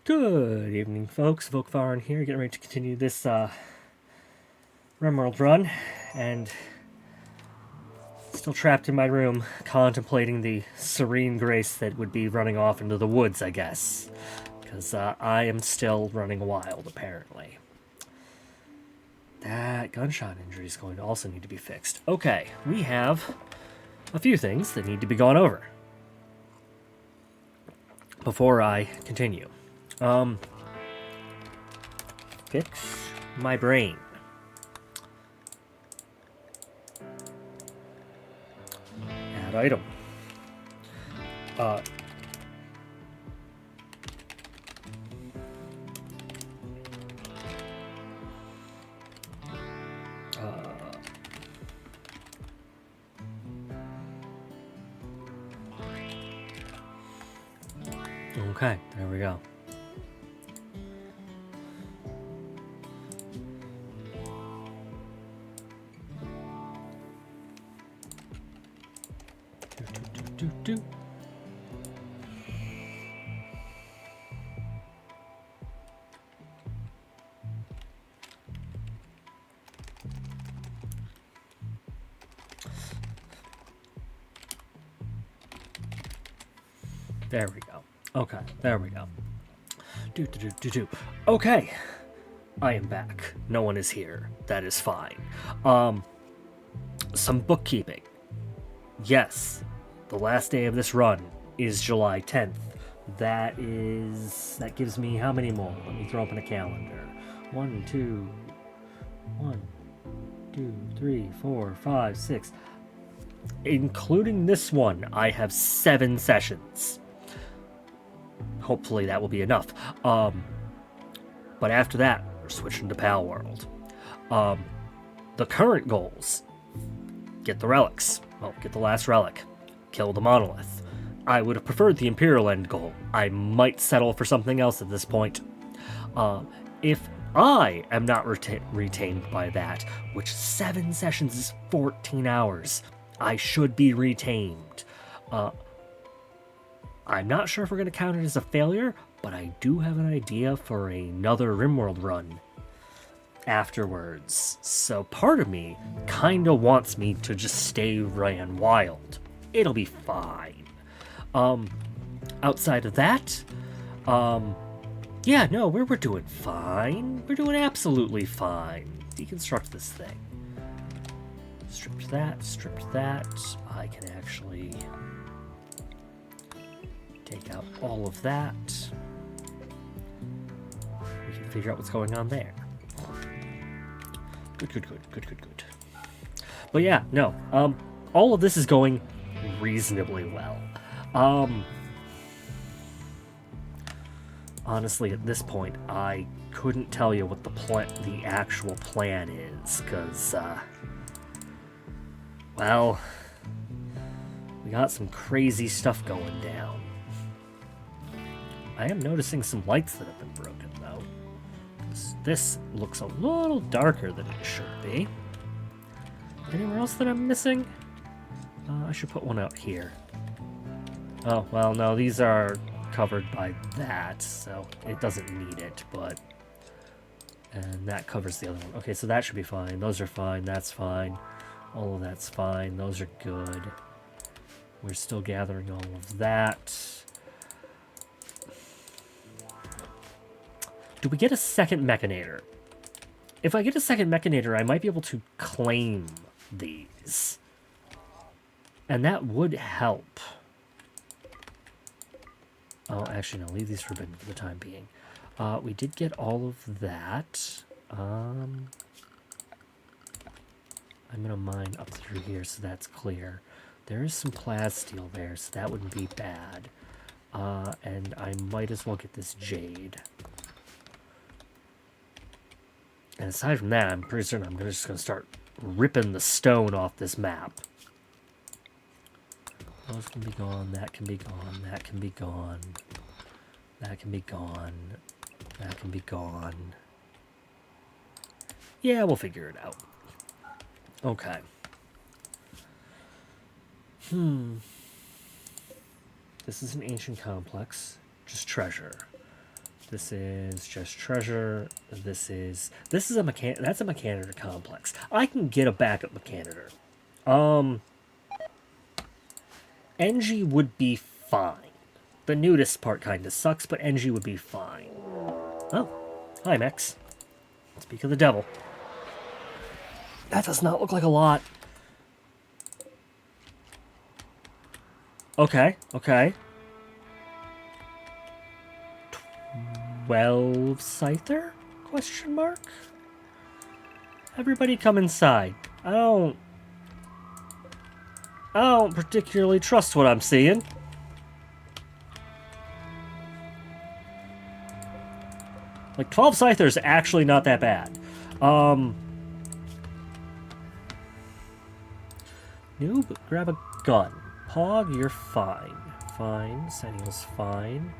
Good evening, folks. Volkvaron here, getting ready to continue this Rimworld run, and still trapped in my room, contemplating the serene grace that would be running off into the woods, I guess. Because I am still running wild, apparently. That gunshot injury is going to also need to be fixed. Okay, we have a few things that need to be gone over before I continue. Fix my brain. Add item. Okay, there we go. Do. There we go. Okay, there we go. Do. Okay, I am back. No one is here. That is fine. Some bookkeeping. Yes, the last day of this run is July 10th. That gives me how many more? Let me throw open a calendar. 1, 2, 3, 4, 5, 6. Including this one, I have 7 sessions. Hopefully that will be enough. But after that, we're switching to Pal World. The current goals: get the relics. Well, get the last relic. Kill the monolith. I would have preferred the Imperial end goal. I might settle for something else at this point. If I am not retained by that, which 7 sessions is 14 hours, I should be retained. I'm not sure if we're going to count it as a failure, but I do have an idea for another Rimworld run afterwards. So part of me kind of wants me to just stay ran wild. It'll be fine. Outside of that, yeah, no, we're doing fine. We're doing absolutely fine. Deconstruct this thing. Stripped that. I can actually take out all of that. We can figure out what's going on there. Good. But yeah, no, all of this is going reasonably well. Honestly, at this point, I couldn't tell you what the actual plan is, because, well, we got some crazy stuff going down. I am noticing some lights that have been broken, though. This looks a little darker than it should be. Anywhere else that I'm missing? I should put one out here. Oh, well, no, these are covered by that, so it doesn't need it, but... And that covers the other one. Okay, so that should be fine. Those are fine. That's fine. All of that's fine. Those are good. We're still gathering all of that. Do we get a second Mechanator? If I get a second Mechanator, I might be able to claim these. And that would help. Oh, actually, no. Leave these forbidden for the time being. We did get all of that. I'm going to mine up through here so that's clear. There is some plasteel there, so that wouldn't be bad. And I might as well get this jade. And aside from that, I'm pretty certain I'm just going to start ripping the stone off this map. Those can be gone, that can be gone, that can be gone. That can be gone. That can be gone. Yeah, we'll figure it out. Okay. This is an ancient complex. Just treasure. This is just treasure. This is a that's a mechanitor complex. I can get a backup mechanitor. NG would be fine. The nudist part kind of sucks, but NG would be fine. Oh, hi, Mex. Speak of the devil. That does not look like a lot. Okay, okay. 12 Scyther? Question mark? Everybody come inside. I don't particularly trust what I'm seeing. Like, 12 Scyther is actually not that bad. Noob, grab a gun. Pog, you're fine. Fine. Sennial's fine.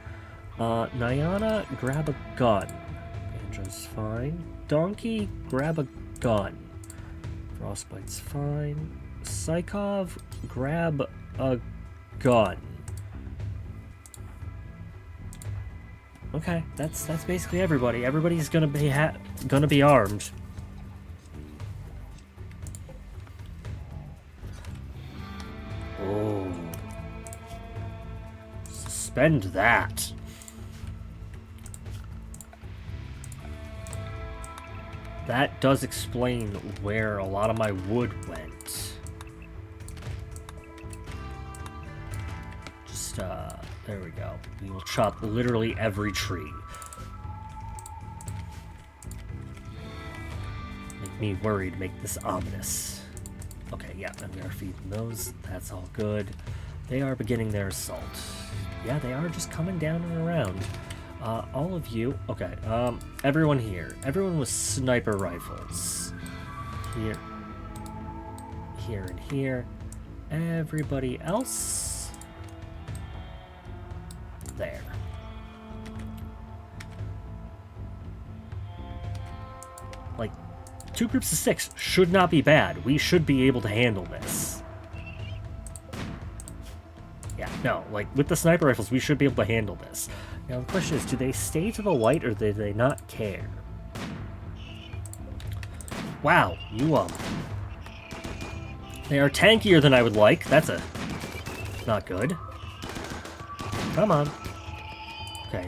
Nyana, grab a gun. Banjo's fine. Donkey, grab a gun. Frostbite's fine. Psychov, grab a gun. Okay, that's basically everybody. Everybody's gonna be armed. Oh. Suspend that. That does explain where a lot of my wood went. Just, there we go. We will chop literally every tree. Make me worried, make this ominous. Okay, yeah, and we are feeding those. That's all good. They are beginning their assault. Yeah, they are just coming down and around. All of you... Okay, everyone here. Everyone with sniper rifles. Here. Here and here. Everybody else... There. Like, 2 groups of 6 should not be bad. We should be able to handle this. Yeah, no, like, with the sniper rifles, we should be able to handle this. Now, the question is, do they stay to the white, or do they not care? Wow, you, they are tankier than I would like. That's not good. Come on. Okay.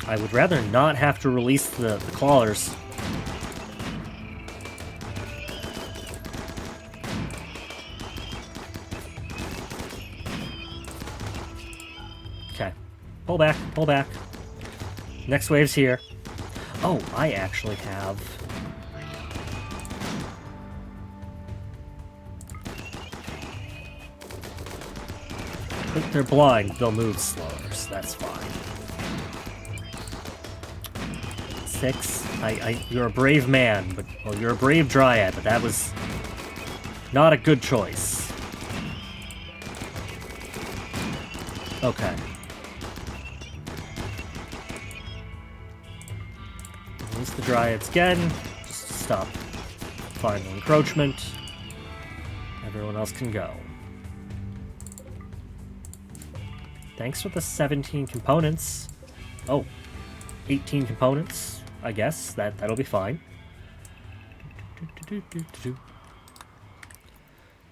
I would rather not have to release the clawers. Okay. Pull back, pull back. Next wave's here. Oh, I actually have... If they're blind, they'll move slower, so that's fine. 6. You're a brave man, but... Well, you're a brave dryad, but that was... not a good choice. Okay. Release the dryads again, just to stop final encroachment. Everyone else can go. Thanks for the 17 components. Oh, 18 components, I guess. That'll be fine.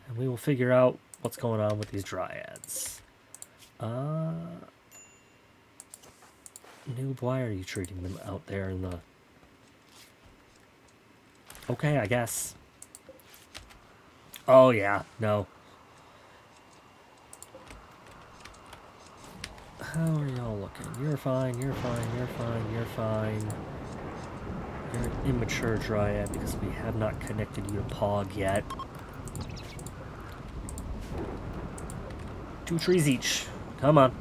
And we will figure out what's going on with these dryads. Noob, why are you treating them out there in the... Okay, I guess. Oh, yeah, no. How are y'all looking? You're fine, you're fine, you're fine, you're fine. You're an immature dryad because we have not connected you to Pog yet. 2 trees each. Come on.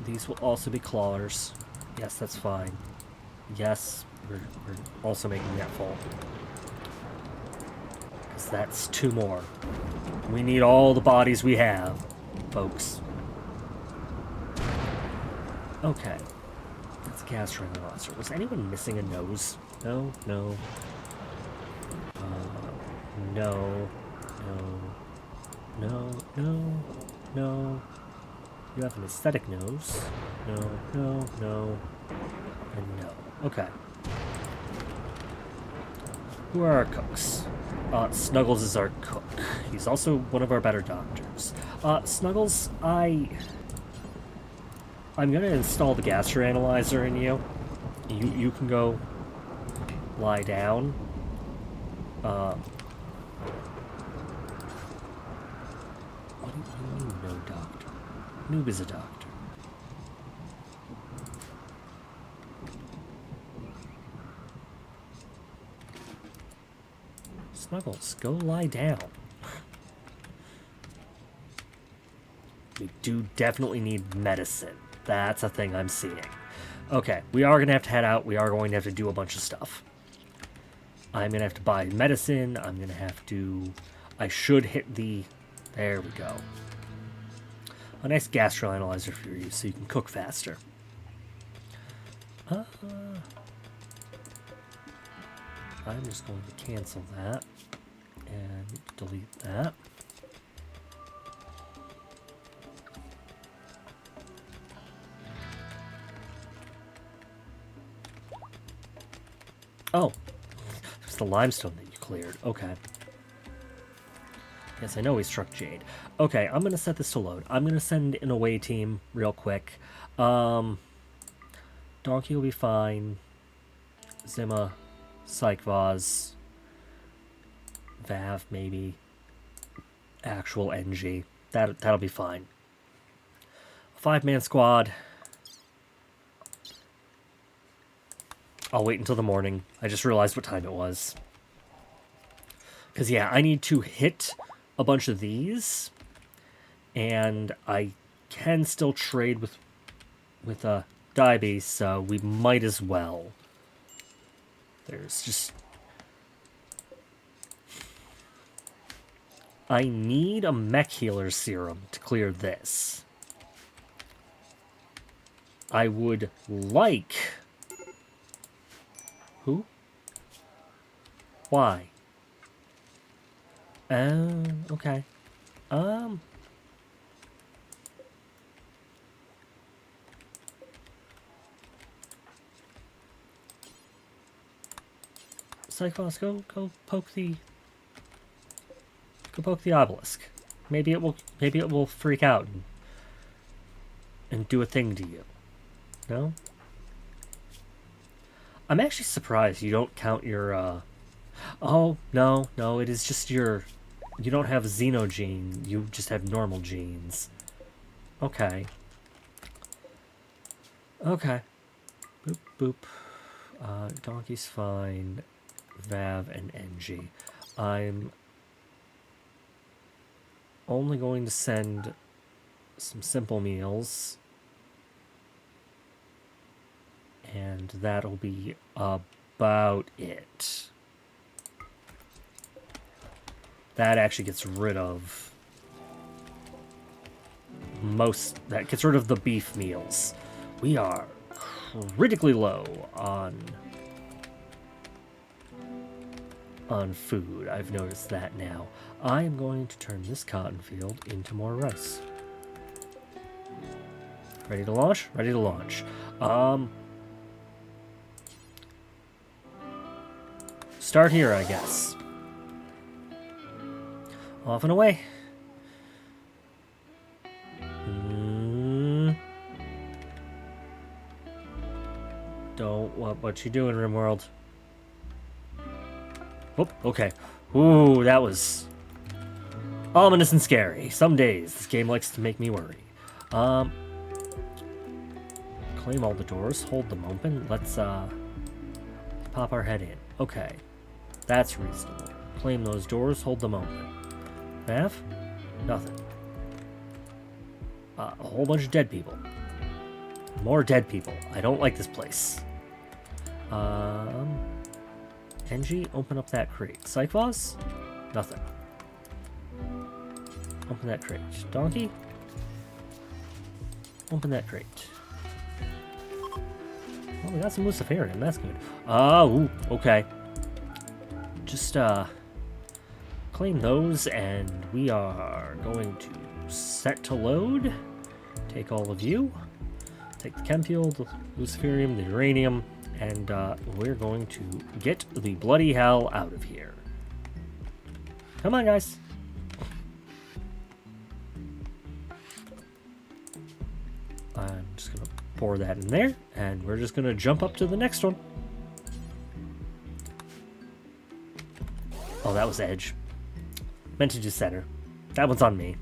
These will also be clawers. Yes, that's fine. Yes, we're also making that full. Because that's 2 more. We need all the bodies we have, folks. Okay. That's a castrating monster. Was anyone missing a nose? No, no. No. No. You have an aesthetic nose. No, no, no, and no. Okay. Who are our cooks? Snuggles is our cook. He's also one of our better doctors. Snuggles, I'm gonna install the gastroanalyzer in you. You can go lie down. What do you mean, no doctor? Noob is a doctor. Snuggles, go lie down. We do definitely need medicine. That's a thing I'm seeing. Okay, we are going to have to head out. We are going to have to do a bunch of stuff. I'm going to have to buy medicine. I'm going to have to... I should hit the... There we go. A nice gastroanalyzer for you so you can cook faster. I'm just going to cancel that and delete that. Oh, it's the limestone that you cleared. Okay. Yes, I know we struck Jade. Okay, I'm going to set this to load. I'm going to send an away team real quick. Donkey will be fine. Zima, Psych-Vaz, Vav, maybe. Actual NG. That'll be fine. 5-man squad. I'll wait until the morning. I just realized what time it was. Because, yeah, I need to hit a bunch of these. And I can still trade with Diabetes, so we might as well. There's just... I need a mech healer serum to clear this. I would like... Who? Why? Okay. Psych-Vaz, go poke the... Go poke the obelisk. Maybe it will freak out and do a thing to you. No? I'm actually surprised you don't count your, Oh, no, it is just your... You don't have Xenogene, you just have normal genes. Okay. Okay. Boop, boop. Donkey's fine. Vav and NG. I'm only going to send some simple meals. And that'll be about it. That actually gets rid of that gets rid of the beef meals. We are critically low on food. I've noticed that now. I am going to turn this cotton field into more rice. Ready to launch? Ready to launch. Start here, I guess. Off and away. What you doing, Rimworld? Oh, okay. Ooh, that was ominous and scary. Some days this game likes to make me worry. Claim all the doors, hold them open. Let's pop our head in. Okay. That's reasonable. Claim those doors, hold them open. Math? Nothing. A whole bunch of dead people. More dead people. I don't like this place. NG, open up that crate. Psych-Vaz? Nothing. Open that crate. Donkey? Open that crate. Oh, we got some Luciferian. That's good. Ooh, okay. Just, claim those, and we are going to set to load. Take all of you. Take the chem fuel, the luciferium, the uranium, and we're going to get the bloody hell out of here. Come on, guys. I'm just going to pour that in there, and we're just going to jump up to the next one. Oh, that was edge. Meant to do center. That one's on me.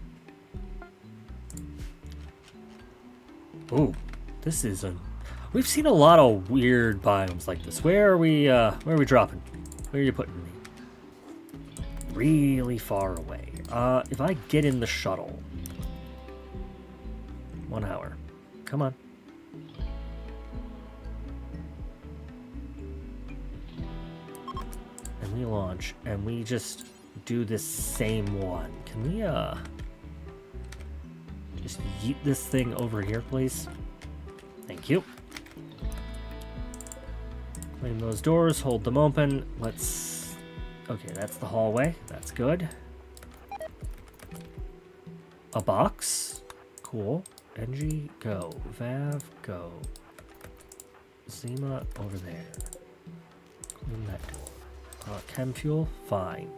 Ooh, this is a... We've seen a lot of weird biomes like this. Where are we dropping? Where are you putting me? Really far away. If I get in the shuttle... 1 hour. Come on. And we launch, and we just do this same one. Can we, just yeet this thing over here, please? Thank you. Claim those doors, hold them open. Let's... Okay, that's the hallway. That's good. A box. Cool. NG, go. Vav, go. Zima, over there. Clean that door. Chem fuel, fine.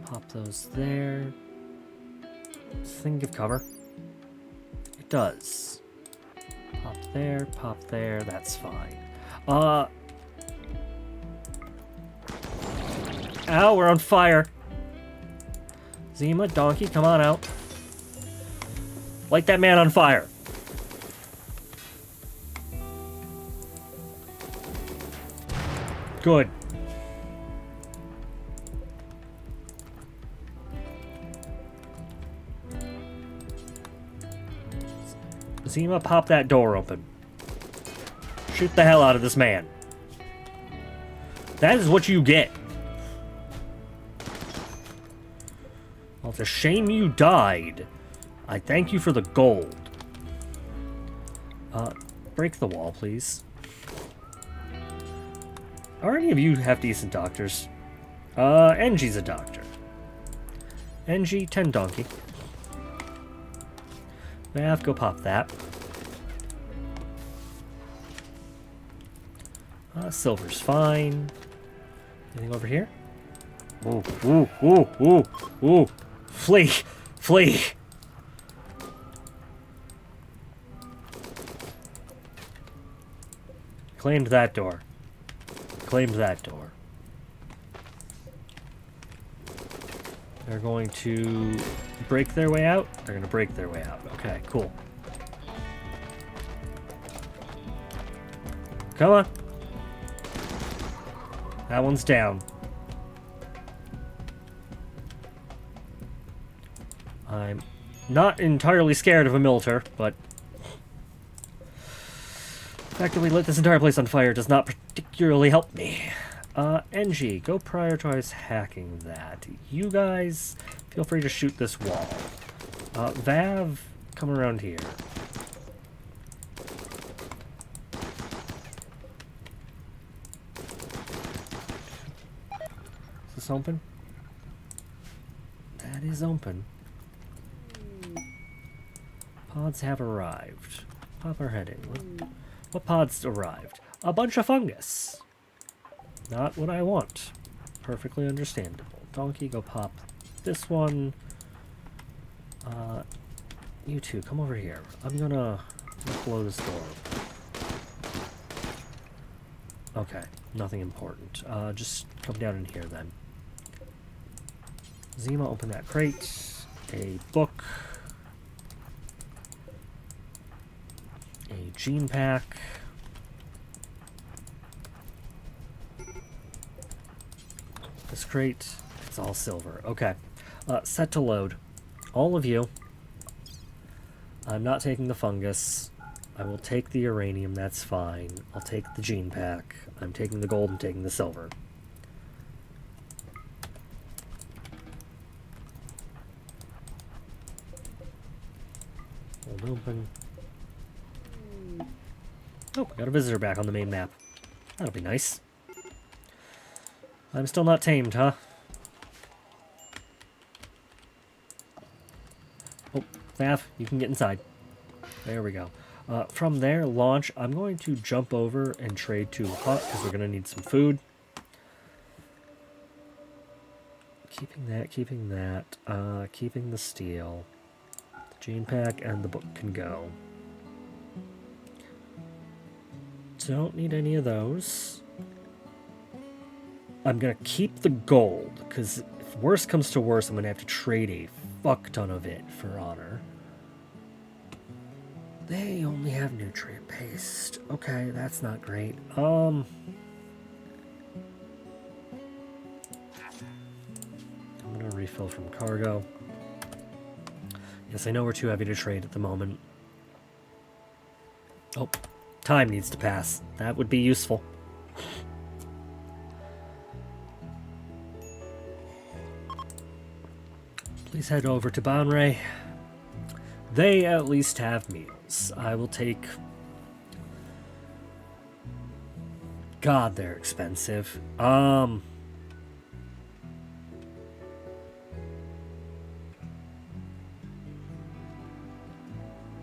Pop those there. Does this thing give cover? It does. Pop there, that's fine. Ow, we're on fire. Zima, donkey, come on out. Light that man on fire. Good. Zima, pop that door open. Shoot the hell out of this man. That is what you get. Well, it's a shame you died. I thank you for the gold. Break the wall, please. Are any of you have decent doctors? NG's a doctor. NG, 10 donkey. Mav, go pop that. Silver's fine. Anything over here? Ooh, ooh, ooh, ooh, ooh. Flee! Flee! Claimed that door. Claimed that door. They're going to break their way out? They're going to break their way out. Okay, cool. Come on. That one's down. I'm not entirely scared of a Militer, but the fact that we lit this entire place on fire does not particularly help me. NG, go prioritize hacking that. You guys, feel free to shoot this wall. Vav, come around here. Is this open? That is open. Pods have arrived. Pop our head in. What pods arrived? A bunch of fungus. Not what I want. Perfectly understandable. Donkey, go pop this one. You two, come over here. I'm gonna blow this door. Okay, nothing important. Just come down in here then. Zima, open that crate. A book. A gene pack. This crate, it's all silver. Okay. Set to load. All of you. I'm not taking the fungus. I will take the uranium, that's fine. I'll take the gene pack. I'm taking the gold and taking the silver. Hold open. Oh, we got a visitor back on the main map. That'll be nice. I'm still not tamed, huh? Oh, Nav, you can get inside. There we go. From there, launch. I'm going to jump over and trade to a hut because we're going to need some food. Keeping that, keeping the steel. The gene pack and the book can go. Don't need any of those. I'm going to keep the gold because if worse comes to worse, I'm going to have to trade a fuck ton of it for honor. They only have nutrient paste. Okay, that's not great. I'm gonna refill from cargo. Yes, I know we're too heavy to trade at the moment. Oh, time needs to pass. That would be useful. Please head over to Banray. They at least have meals. I will take... God, they're expensive.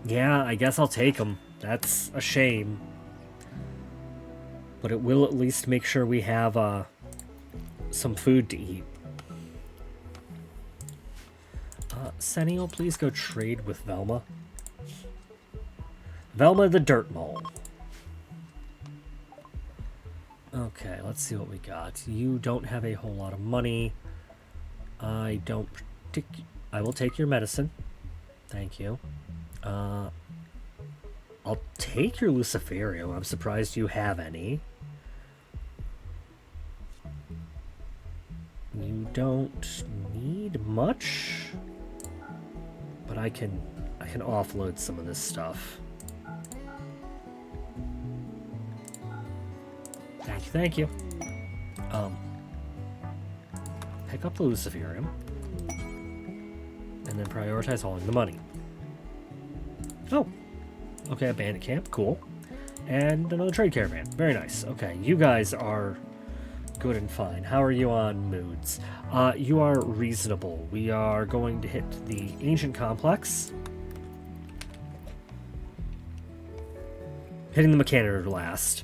Yeah, I guess I'll take them. That's a shame. But it will at least make sure we have some food to eat. Sennial, please go trade with Velma. Velma the Dirt Mole. Okay, let's see what we got. You don't have a whole lot of money. I will take your medicine. Thank you. I'll take your Luciferium. I'm surprised you have any. You don't need much, but I can offload some of this stuff. Thank you. Pick up the Luciferium, and then prioritize hauling the money. Oh, okay, a bandit camp, cool. And another trade caravan, very nice. Okay, you guys are good and fine. How are you on moods? You are reasonable. We are going to hit the ancient complex. Hitting the Mechanitor last.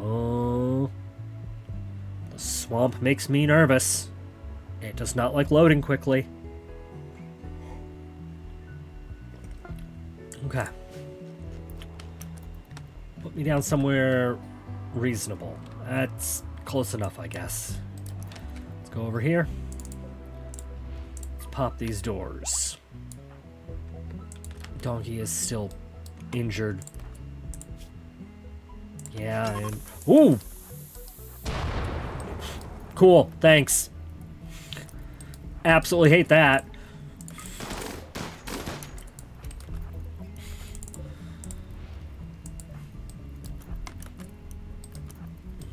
Oh, the swamp makes me nervous. It does not like loading quickly. Okay. Put me down somewhere reasonable. That's close enough, I guess. Let's go over here. Let's pop these doors. Donkey is still injured. Yeah, and... Ooh! Cool, thanks. Absolutely hate that.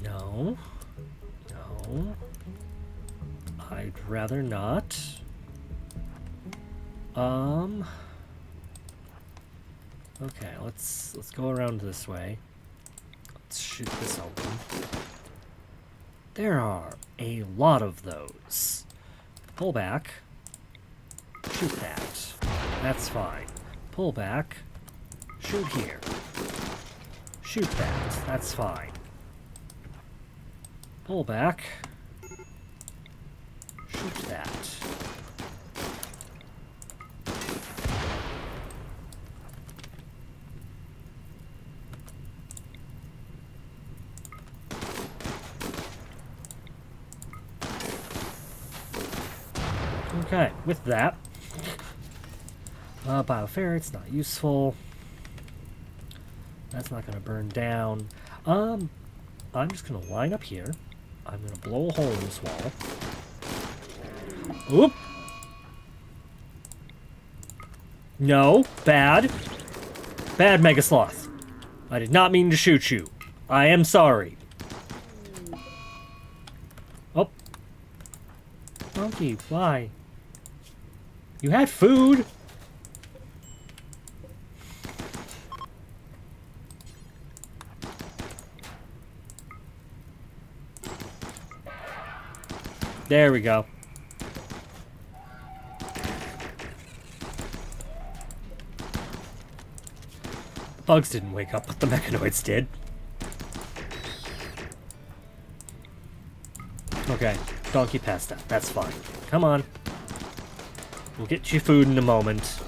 No. No. I'd rather not. Okay, let's go around this way. Let's shoot this open. There are a lot of those. Pull back. Shoot that. That's fine. Pull back. Shoot here. Shoot that. That's fine. Pull back. Shoot that. Okay, with that, bioferrit's not useful. That's not going to burn down. I'm just going to line up here. I'm going to blow a hole in this wall. Oop! No, bad. Bad, Mega Sloth. I did not mean to shoot you. I am sorry. Oh. Monkey, why? You had food. There we go. The bugs didn't wake up, but the mechanoids did. Okay, donkey passed out. That's fine. Come on. We'll get you food in a moment.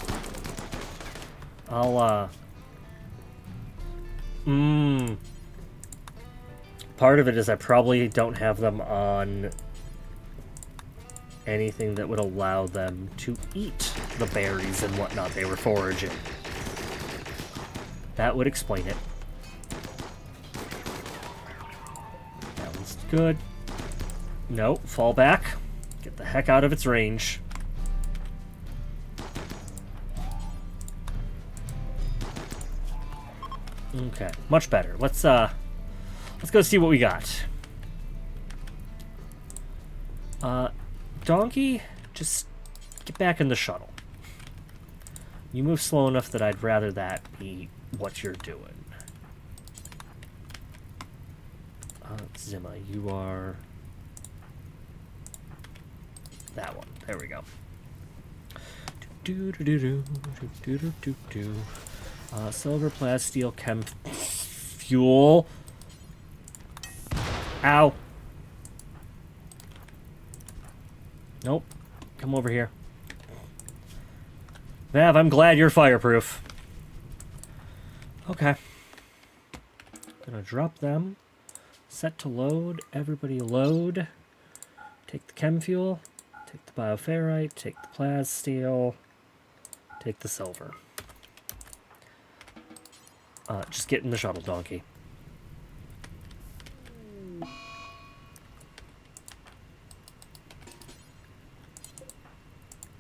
I'll, Part of it is I probably don't have them on anything that would allow them to eat the berries and whatnot they were foraging. That would explain it. That one's good. No, fall back. Get the heck out of its range. Okay, much better. Let's go see what we got. Donkey, just get back in the shuttle. You move slow enough that I'd rather that be what you're doing. Zimma, you are that one. There we go. Silver, plasteel, chem, fuel. Ow. Nope. Come over here. Vav, I'm glad you're fireproof. Okay. Gonna drop them. Set to load. Everybody load. Take the chem fuel. Take the bioferrite. Take the plasteel. Take the silver. Just get in the shuttle, donkey.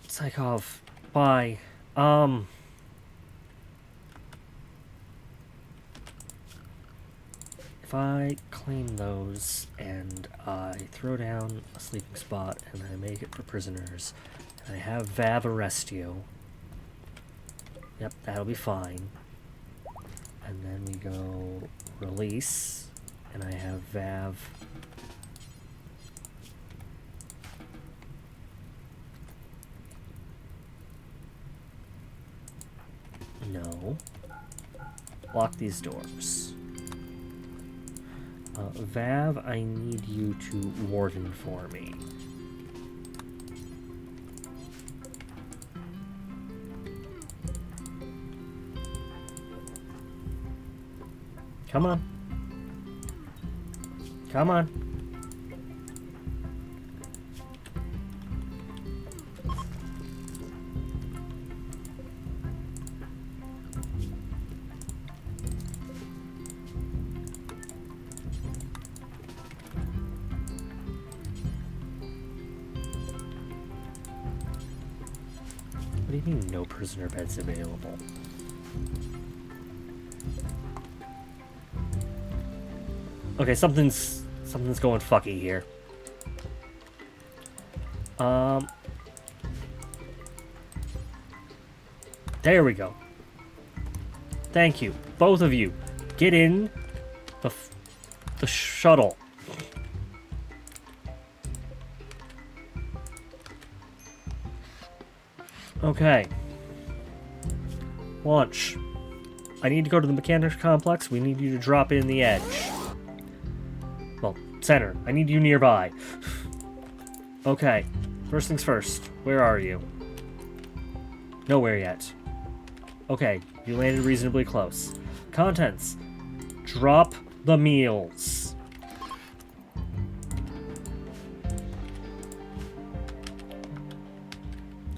Psychov, bye. If I claim those and I throw down a sleeping spot and I make it for prisoners, and I have Vav arrest you, yep, that'll be fine. And then we go release, and I have Vav. No. Lock these doors. Vav, I need you to warden for me. Come on. Come on. What do you mean no prisoner beds available? Okay, something's going fucky here. There we go. Thank you, both of you. Get in the shuttle. Okay. Launch. I need to go to the mechanics complex. We need you to drop in the edge. Well, center. I need you nearby. Okay. First things first. Where are you? Nowhere yet. Okay. You landed reasonably close. Contents. Drop the meals.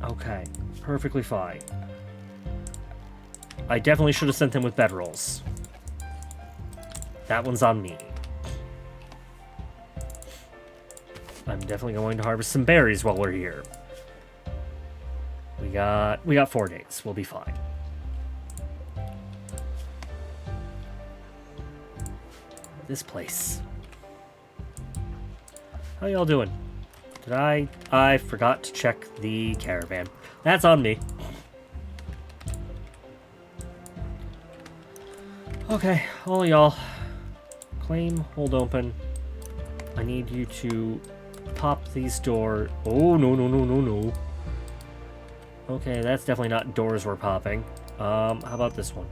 Okay. Perfectly fine. I definitely should have sent them with bedrolls. That one's on me. I'm definitely going to harvest some berries while we're here. We got 4 days. We'll be fine. This place. How y'all doing? I forgot to check the caravan. That's on me. Okay, all y'all. Claim, hold open. I need you to pop these doors. Oh, no, no, no, no, no. Okay, that's definitely not doors we're popping. How about this one?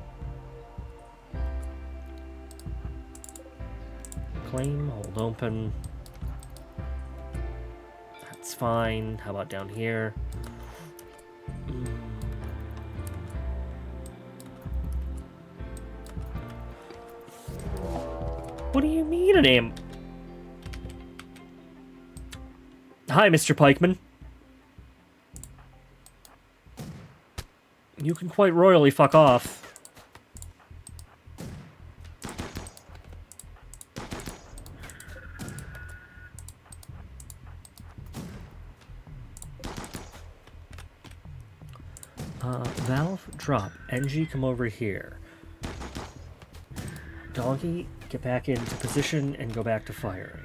Claim, hold open. That's fine. How about down here? What do you mean an aim? Hi, Mr. Pikeman. You can quite royally fuck off. Valve, drop. NG, come over here. Donkey, get back into position and go back to firing.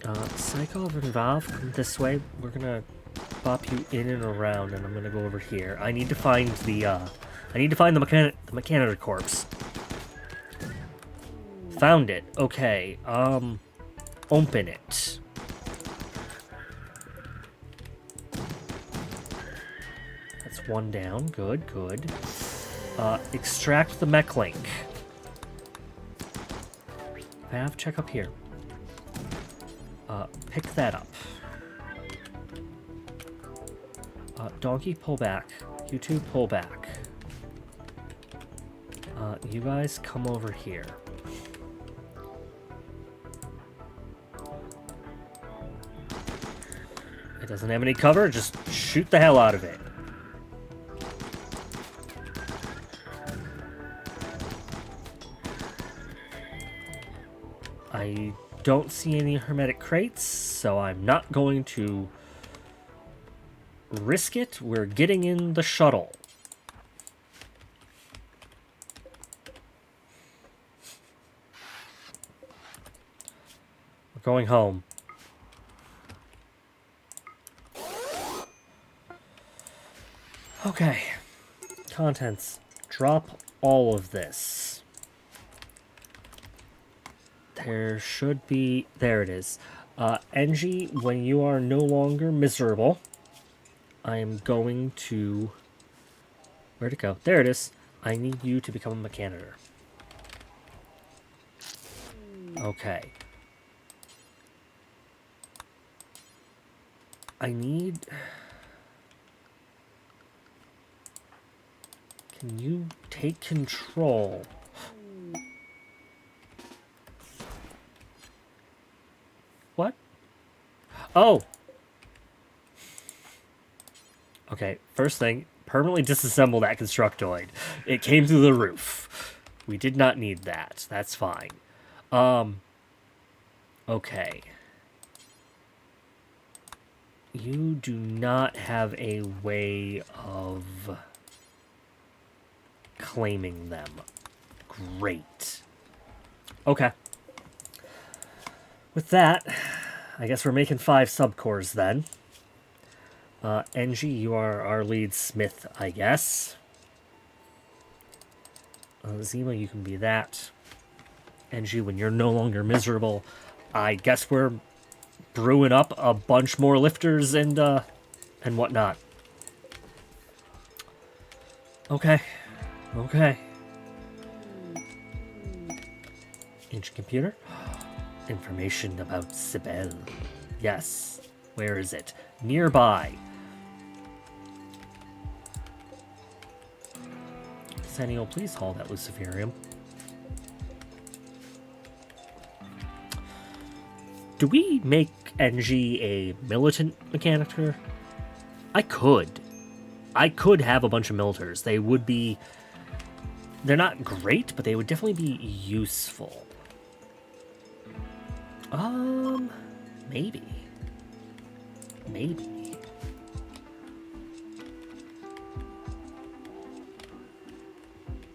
Psychov and Valve, come this way. We're gonna pop you in and around, and I'm gonna go over here. I need to find the, Mechanitor corpse. Found it. Okay, open it. That's one down. Good, good. Extract the mech link. Vav, check up here. Pick that up. Donkey, pull back. You two, pull back. You guys, come over here. It doesn't have any cover, just shoot the hell out of it. I don't see any hermetic crates, so I'm not going to risk it. We're getting in the shuttle. We're going home. Okay. Contents. Drop all of this. There should be... There it is. NG, when you are no longer miserable, I am going to... Where'd it go? There it is. I need you to become a Mechanitor. Okay. I need... Can you take control? What? Oh! Okay, first thing, permanently disassemble that Constructoid. It came through the roof. We did not need that. That's fine. Okay. You do not have a way of claiming them. Great. Okay. With that, I guess we're making 5 subcores then. NG, you are our lead smith, I guess. Zima, you can be that. NG, when you're no longer miserable, I guess we're brewing up a bunch more lifters and whatnot. Okay. Okay. Ancient computer. Information about Sibel. Yes. Where is it? Nearby. Sentinel, please haul that Luciferium. Do we make NG a militant Mechanitor? I could. I could have a bunch of militars. They would be... They're not great, but they would definitely be useful. Maybe. Maybe.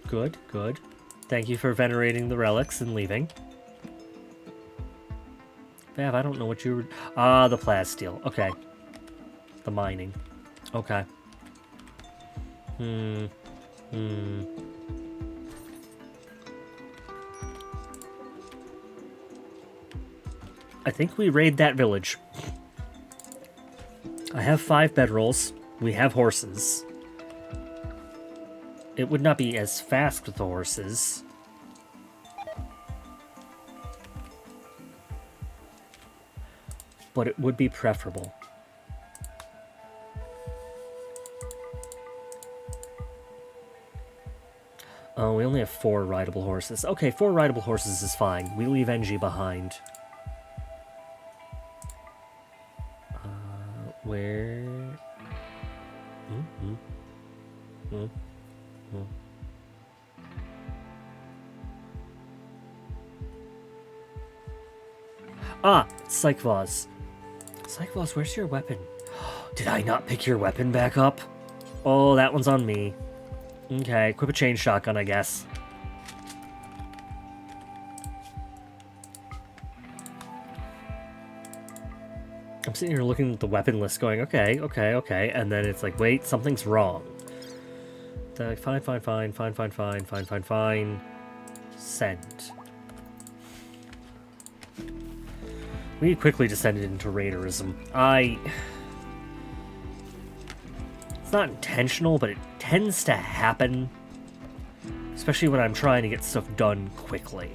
Good, good. Thank you for venerating the relics and leaving. Vav, I don't know what you were... Ah, the plasteel. Okay. The mining. Okay. I think we raid that village. I have 5 bedrolls. We have horses. It would not be as fast with the horses. But it would be preferable. Oh, we only have 4 rideable horses. Okay, 4 rideable horses is fine. We leave NG behind. Where? Ah, Psychvaz. Psychvaz, where's your weapon? Did I not pick your weapon back up? Oh, that one's on me. Okay, equip a chain shotgun, I guess. I'm sitting here looking at the weapon list going, okay, okay, okay, and then it's like, wait, something's wrong. Like, fine. Send. We quickly descended into raiderism. It's not intentional, but it tends to happen. Especially when I'm trying to get stuff done quickly.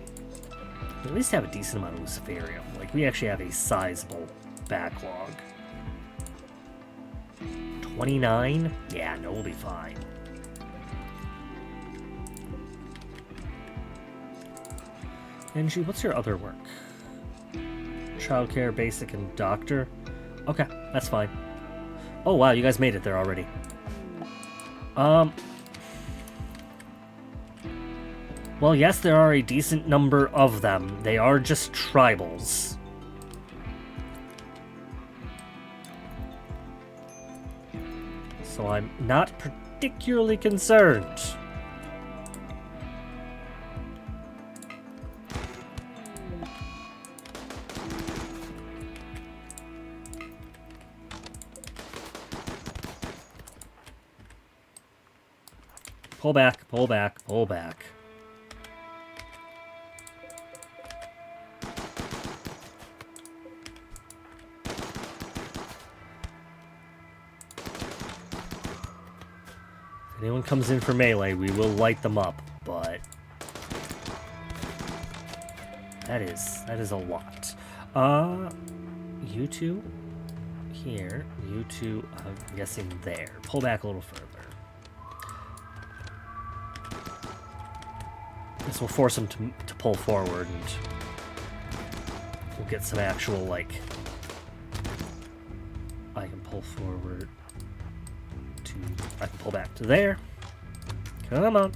We at least have a decent amount of Luciferium. Like, we actually have a sizable backlog. 29? Yeah, no, we'll be fine. Angie, what's your other work? Childcare, basic, and doctor? Okay, that's fine. Oh wow, you guys made it there already. Well, yes, there are a decent number of them. They are just tribals. So I'm not particularly concerned. Pull back, pull back, pull back. If anyone comes in for melee, we will light them up, but that is a lot. You two here, you two, I'm guessing there. Pull back a little further. This will force them to pull forward, and we'll get some actual, like, I can pull forward to, I can pull back to there. Come on.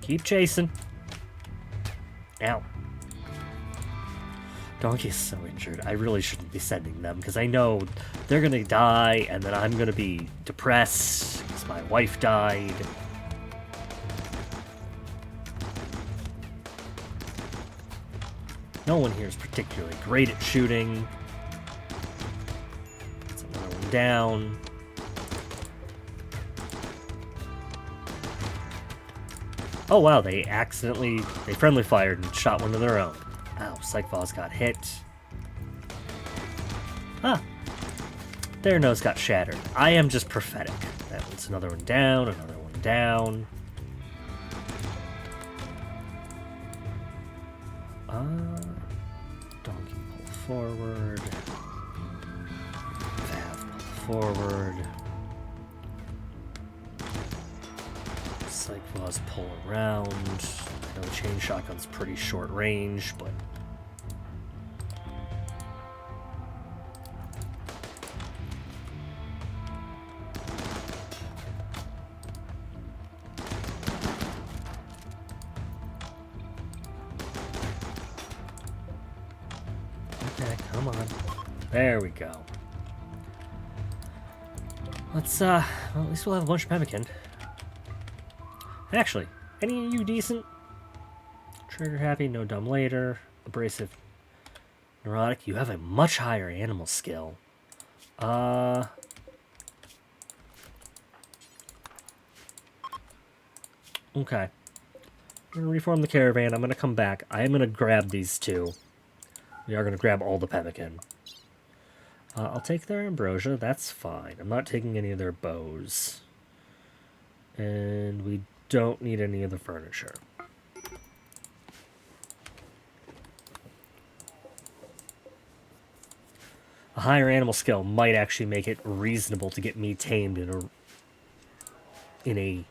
Keep chasing. Ow. Donkey's so injured. I really shouldn't be sending them, because I know they're going to die, and then I'm going to be depressed, because my wife died. No one here is particularly great at shooting. That's another one down. Oh wow, they friendly fired and shot one of their own. Ow, Psychvaz got hit. Ah, their nose got shattered. I am just prophetic. That one's another one down, another one down. Donkey pull forward. Vav pull forward. Psychvaz pull around. I know the chain shotgun's pretty short range, but come on. There we go. Let's, well, at least we'll have a bunch of pemmican. Actually, any of you decent? Trigger happy, no dumb later. Abrasive, neurotic. You have a much higher animal skill. Okay. I'm gonna reform the caravan. I'm gonna come back. I am gonna grab these two. We are going to grab all the pemmican. I'll take their ambrosia. That's fine. I'm not taking any of their bows. And we don't need any of the furniture. A higher animal skill might actually make it reasonable to get me tamed in a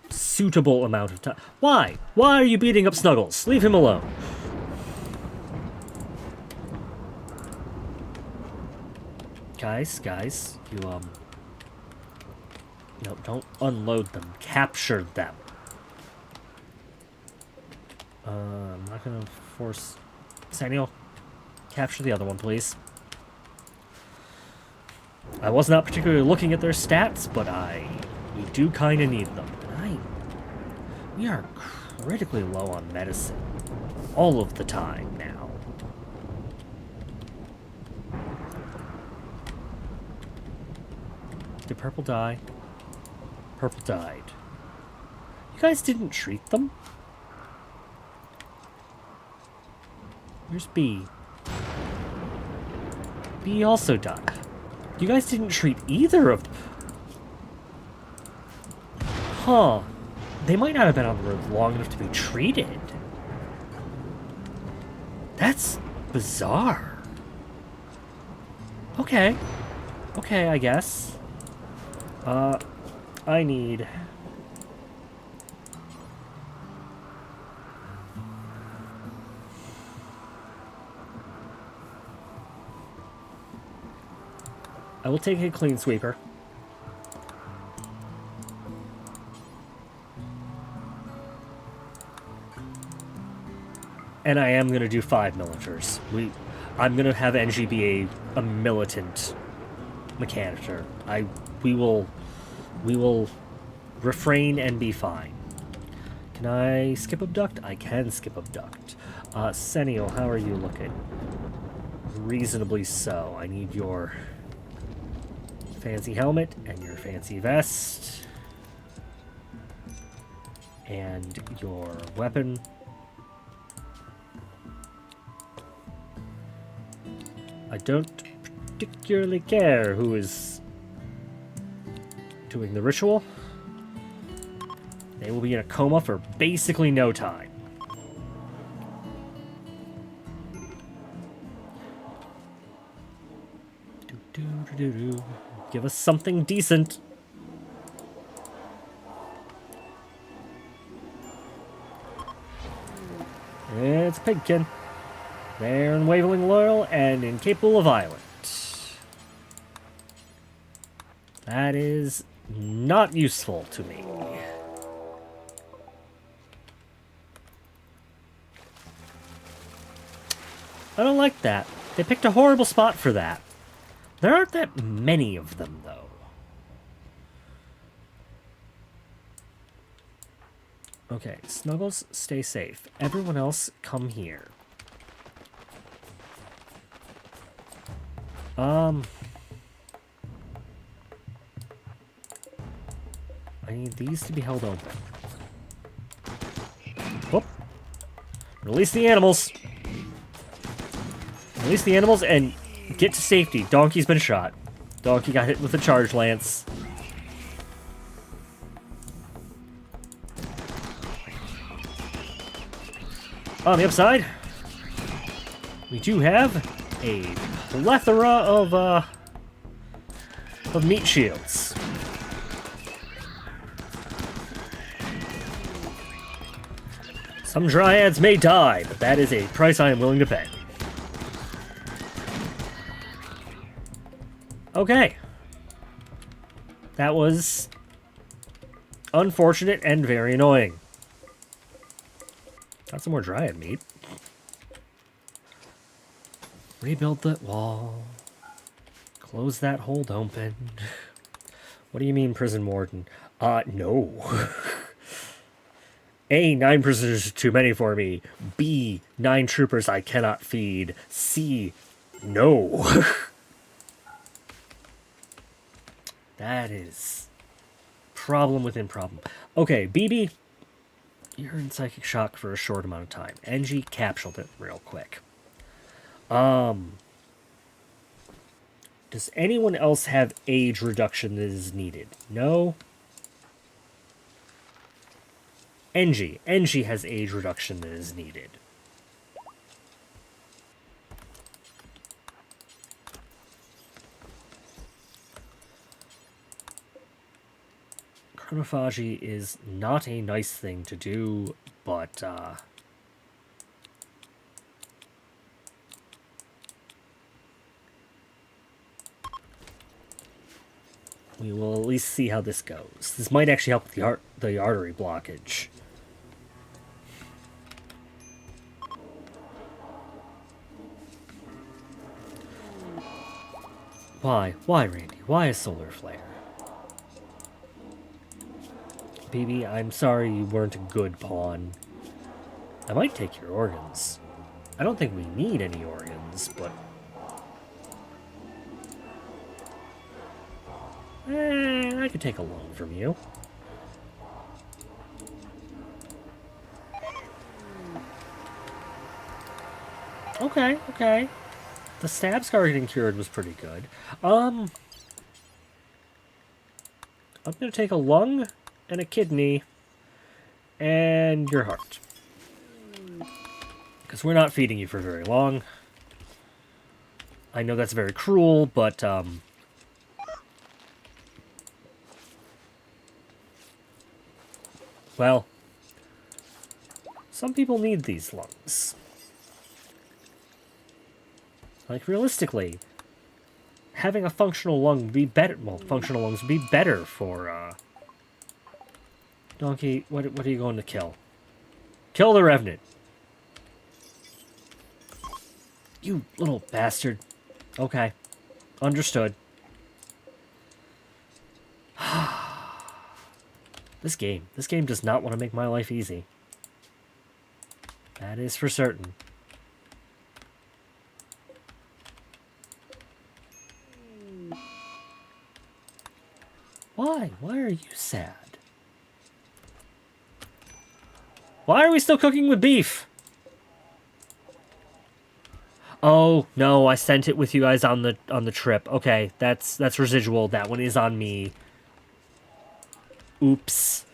suitable amount of time. Why? Why are you beating up Snuggles? Leave him alone. Guys, you, no, don't unload them. Capture them. I'm not gonna force... Samuel, capture the other one, please. I was not particularly looking at their stats, but we do kind of need them. And we are critically low on medicine. All of the time now. Did Purple die? Purple died. You guys didn't treat them? Where's B? B also died. You guys didn't treat either of them. Huh. They might not have been on the road long enough to be treated. That's bizarre. Okay. Okay, I guess. I need... I will take a clean sweeper. And I am going to do 5 militars. I'm going to have NG be a militant mechanitor. We will refrain and be fine. Can I skip abduct? I can skip abduct. Senio, how are you looking? Reasonably so. I need your fancy helmet and your fancy vest. And your weapon. I don't particularly care who is doing the ritual. They will be in a coma for basically no time. Give us something decent. It's Pigkin. They're unwavering loyal and incapable of violence. That is not useful to me. I don't like that. They picked a horrible spot for that. There aren't that many of them, though. Okay, Snuggles, stay safe. Everyone else, come here. I need these to be held open. Whoop. Release the animals. Release the animals and get to safety. Donkey's been shot. Donkey got hit with a charge lance. On the upside, we do have a plethora of meat shields. Some dryads may die, but that is a price I am willing to pay. Okay. That was unfortunate and very annoying. Got some more dryad meat. Rebuild that wall. Close that hold open. What do you mean, prison warden? No. A, 9 prisoners are too many for me. B, 9 troopers I cannot feed. C, no. That is problem within problem. Okay, BB, you're in psychic shock for a short amount of time. NG capsuled it real quick. Does anyone else have age reduction that is needed? No? Engie. Engie has age reduction that is needed. Chronophagy is not a nice thing to do, but, we will at least see how this goes. This might actually help with the artery blockage. Why? Why, Randy? Why a solar flare? BB, I'm sorry you weren't a good pawn. I might take your organs. I don't think we need any organs, but... I could take a loan from you. Okay, okay. The stab scar getting cured was pretty good. I'm gonna take a lung and a kidney and your heart. Because we're not feeding you for very long. I know that's very cruel, but, well, some people need these lungs. Like, realistically, having a functional lung would be better. Well, functional lungs would be better for, Donkey, what are you going to kill? Kill the Revenant. You little bastard. Okay. Understood. This game does not want to make my life easy. That is for certain. Why? Why are you sad? Why are we still cooking with beef? Oh, no, I sent it with you guys on the trip. Okay, that's residual. That one is on me. Oops.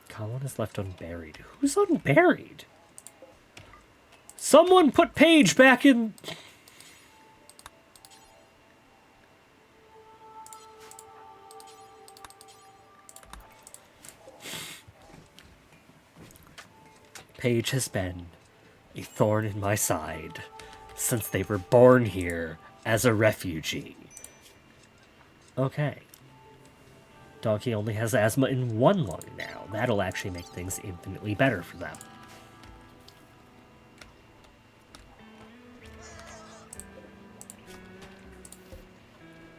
Colin is left unburied. Who's unburied? Someone put Paige back in... Paige has been a thorn in my side since they were born here as a refugee. Okay. Donkey only has asthma in one lung now. That'll actually make things infinitely better for them.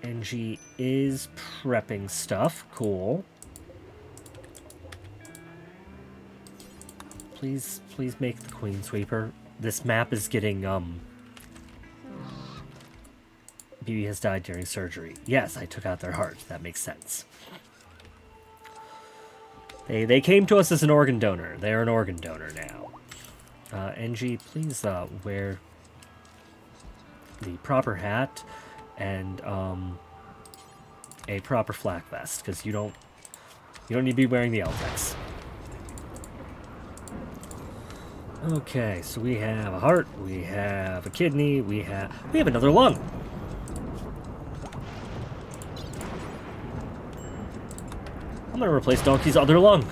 NG is prepping stuff. Cool. Please make the Queen Sweeper. This map is getting, BB has died during surgery. Yes, I took out their heart. That makes sense. They came to us as an organ donor. They're an organ donor now. NG, please, wear the proper hat and, a proper flak vest, because you don't need to be wearing the Eltex. Okay, so we have a heart, we have a kidney, we have another lung. I'm gonna replace Donkey's other lung.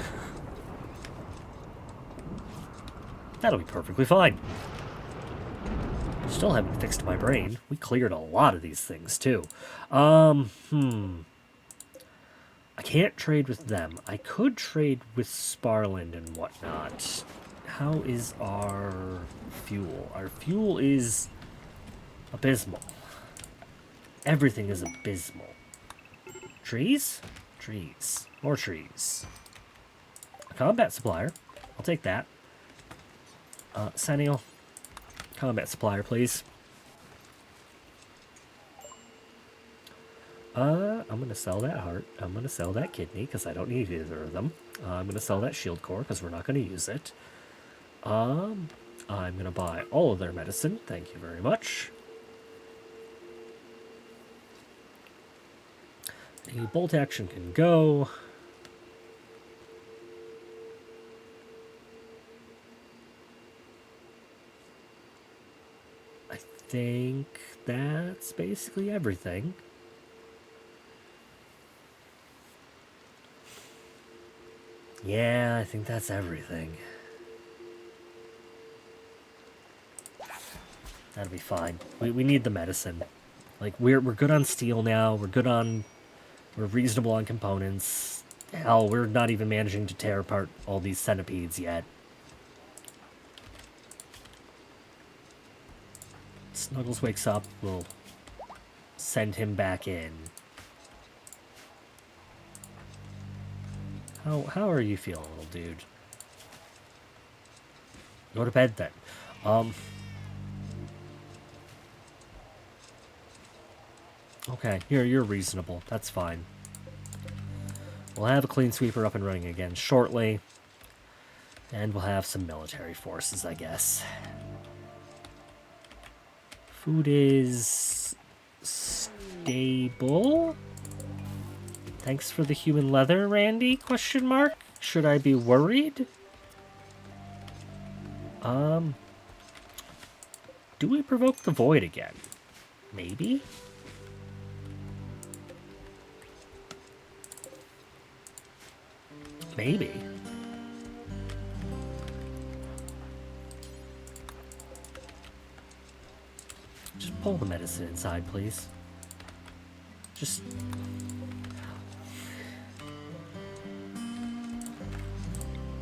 That'll be perfectly fine. Still haven't fixed my brain. We cleared a lot of these things too. I can't trade with them. I could trade with Sparland and whatnot. How is our fuel? Our fuel is abysmal. Everything is abysmal. Trees? Trees. More trees. A combat supplier. I'll take that. Sennial. Combat supplier, please. I'm gonna sell that heart. I'm gonna sell that kidney, because I don't need either of them. I'm gonna sell that shield core, because we're not gonna use it. I'm gonna buy all of their medicine. Thank you very much. A bolt action can go. I think that's basically everything. Yeah, I think that's everything. That'll be fine. We need the medicine. Like, we're good on steel now. We're reasonable on components. Hell, we're not even managing to tear apart all these centipedes yet. Snuggles wakes up, we'll send him back in. How are you feeling, little dude? Go to bed then. Okay, you're reasonable. That's fine. We'll have a clean sweeper up and running again shortly. And we'll have some military forces, I guess. Food is stable. Thanks for the human leather, Randy? Question mark? Should I be worried? Do we provoke the void again? Maybe? Maybe. Just pull the medicine inside, please. Just...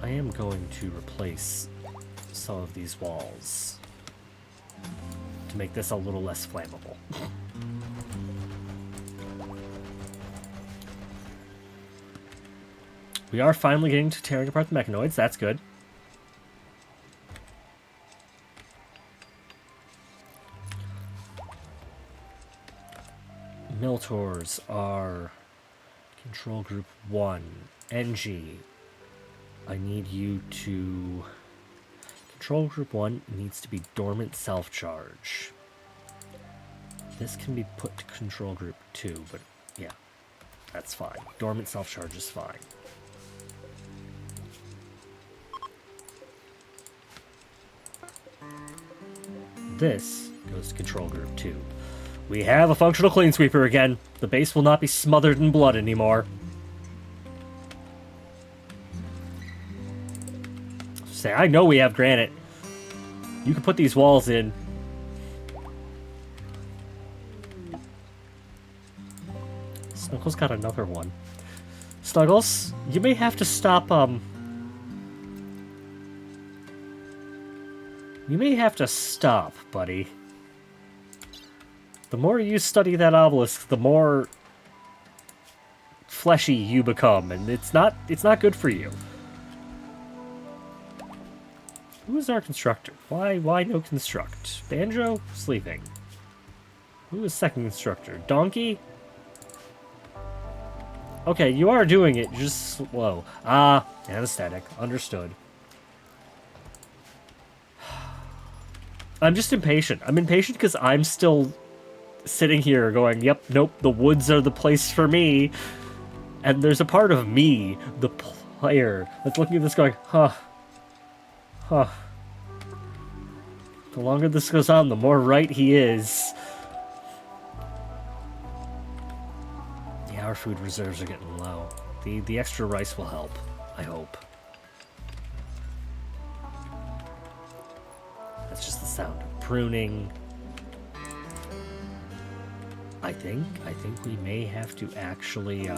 I am going to replace some of these walls to make this a little less flammable. We are finally getting to tearing apart the mechanoids. That's good. Miltors are control group 1. NG. I need you to... Control group 1 needs to be dormant self-charge. This can be put to control group 2, but yeah, that's fine. Dormant self-charge is fine. This goes to control group 2. We have a functional clean sweeper again. The base will not be smothered in blood anymore. Say, I know we have granite. You can put these walls in. Snuggles got another one. Snuggles, you may have to stop, You may have to stop, buddy. The more you study that obelisk, the more fleshy you become, and it's not good for you. Who is our constructor? Why no construct? Banjo? Sleeping. Who is second constructor? Donkey? Okay, you are doing it, just slow. Ah, anesthetic. Understood. I'm just impatient. I'm impatient because I'm still sitting here going, yep, nope, the woods are the place for me. And there's a part of me, the player, that's looking at this going, huh. The longer this goes on, the more right he is. Yeah, our food reserves are getting low. The extra rice will help, I hope. That's just the sound of pruning. I think we may have to actually,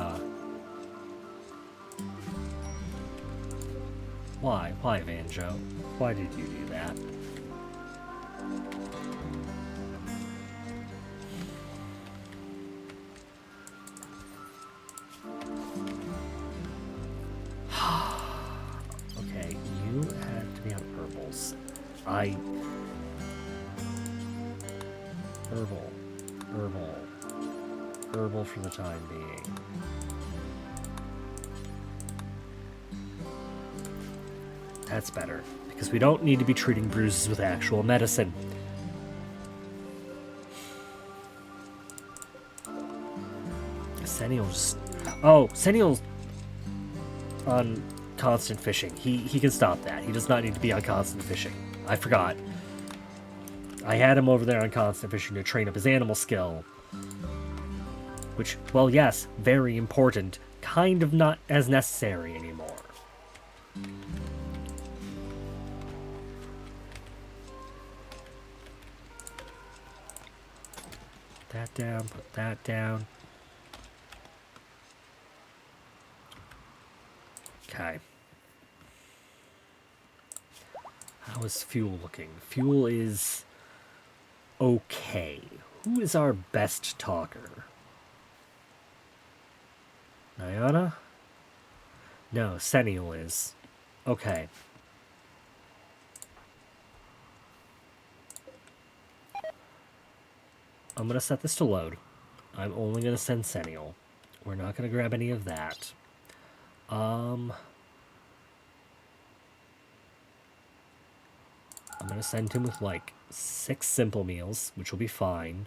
Why, Banjo? Why did you do that? Okay, you have to be on herbals. Herbal. herbal for the time being. That's better, because we don't need to be treating bruises with actual medicine. Sennial's... Oh, Sennial's on constant fishing. He can stop that. He does not need to be on constant fishing. I forgot. I had him over there on constant fishing to train up his animal skill. Which, well, yes, very important. Kind of not as necessary anymore. That down, put that down. Okay. How is fuel looking? Fuel is okay. Who is our best talker? Nyana? No, Sennial is. Okay. I'm going to set this to load. I'm only going to send Sennial. We're not going to grab any of that. I'm going to send him with, like, 6 simple meals, which will be fine.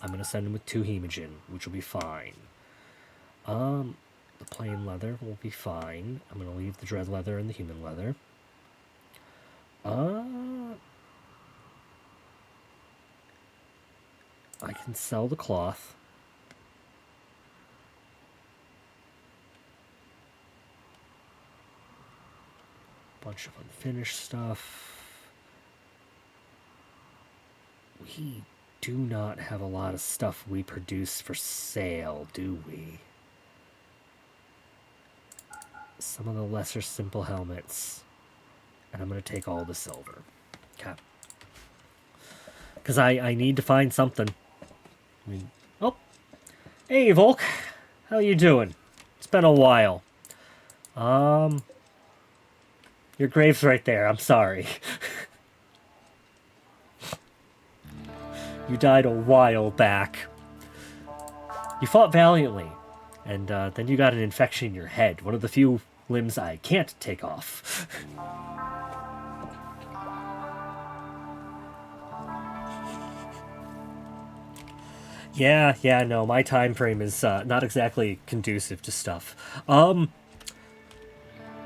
I'm going to send him with 2 hemogen, which will be fine. The plain leather will be fine. I'm going to leave the dread leather and the human leather. I can sell the cloth. Bunch of unfinished stuff. We do not have a lot of stuff we produce for sale, do we? Some of the lesser simple helmets. And I'm going to take all the silver. Okay. Because I need to find something. I mean, oh. Hey, Volk. How you doing? It's been a while. Your grave's right there. I'm sorry. You died a while back. You fought valiantly. And then you got an infection in your head. One of the few limbs I can't take off. Yeah, no, my time frame is not exactly conducive to stuff.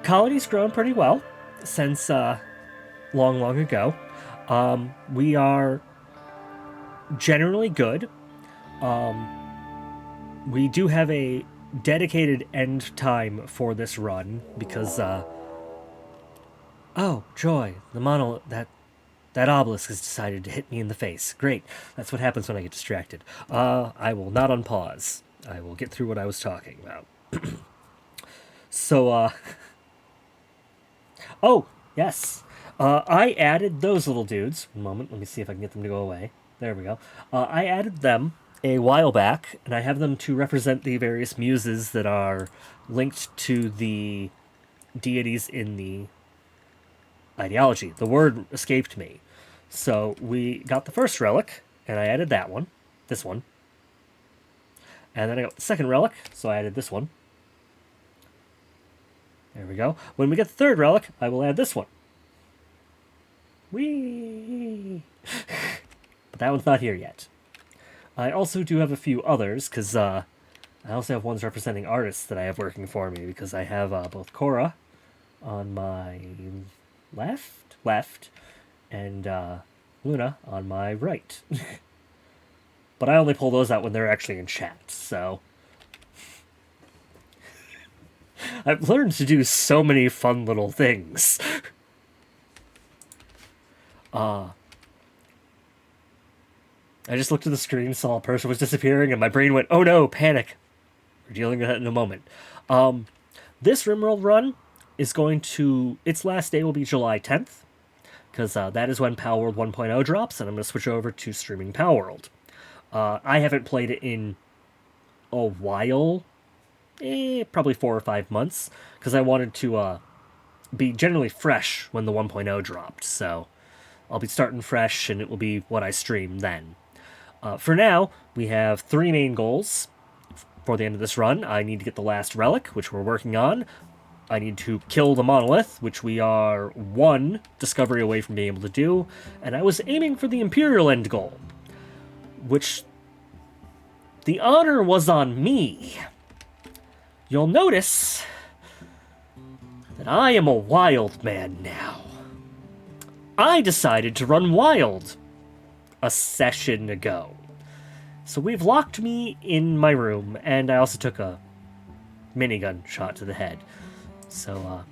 Colony's grown pretty well since long ago. We are generally good. We do have a dedicated end time for this run because oh, joy, the mono that obelisk has decided to hit me in the face. Great. That's what happens when I get distracted. I will not unpause. I will get through what I was talking about. So, oh, yes. I added those little dudes. One moment. Let me see if I can get them to go away. There we go. I added them a while back, and I have them to represent the various muses that are linked to the deities in the ideology. The word escaped me. So we got the first relic, and I added that one. This one. And then I got the second relic, so I added this one. There we go. When we get the third relic, I will add this one. Whee! But that one's not here yet. I also do have a few others, because I also have ones representing artists that I have working for me, because I have both Korra on my left, and Luna on my right. But I only pull those out when they're actually in chat, so... I've learned to do so many fun little things. I just looked at the screen, saw a person was disappearing, and my brain went, oh no, panic. We're dealing with that in a moment. This Rimworld run is going to... Its last day will be July 10th, because that is when Palworld 1.0 drops, and I'm going to switch over to streaming Palworld. I haven't played it in a while, probably 4 or 5 months, because I wanted to be generally fresh when the 1.0 dropped, so I'll be starting fresh, and it will be what I stream then. For now, we have 3 main goals. before the end of this run. I need to get the last relic, which we're working on. I need to kill the monolith, which we are one discovery away from being able to do. And I was aiming for the Imperial end goal, which the honor was on me. You'll notice that I am a wild man now. I decided to run wild a session ago. So we've locked me in my room, and I also took a minigun shot to the head. So,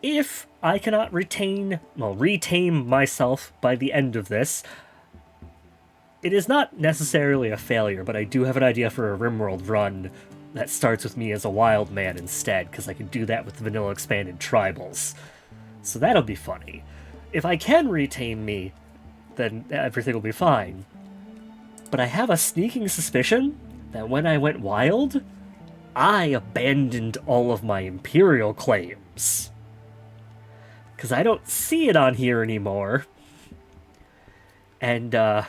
if I cannot retame myself by the end of this, it is not necessarily a failure, but I do have an idea for a Rimworld run that starts with me as a wild man instead, because I can do that with the vanilla expanded tribals. So that'll be funny. If I can retame me, then everything will be fine. But I have a sneaking suspicion that when I went wild, I abandoned all of my Imperial claims. Because I don't see it on here anymore. And, I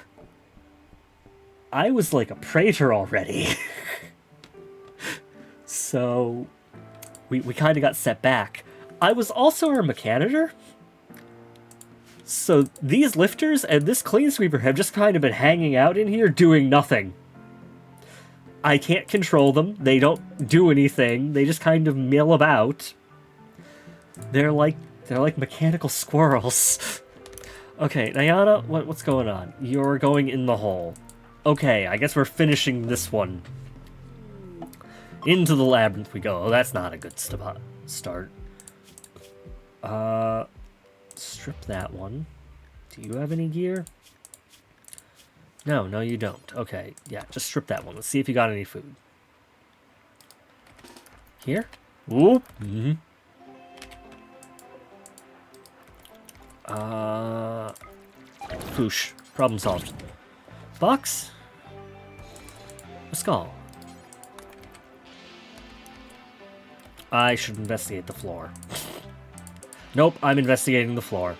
was like a praetor already. So, we kind of got set back. I was also a mechanitor. So these lifters and this clean sweeper have just kind of been hanging out in here doing nothing. I can't control them. They don't do anything. They just kind of mill about. They're like mechanical squirrels. Okay, Nyana, what's going on? You're going in the hole. Okay, I guess we're finishing this one. Into the labyrinth we go. Oh, that's not a good start. Strip that one. Do you have any gear? No, you don't. Okay, yeah, just strip that one. Let's see if you got any food. Here? Ooh. Mm-hmm. Poosh. Problem solved. Box? A skull. I should investigate the floor. Nope, I'm investigating the floor.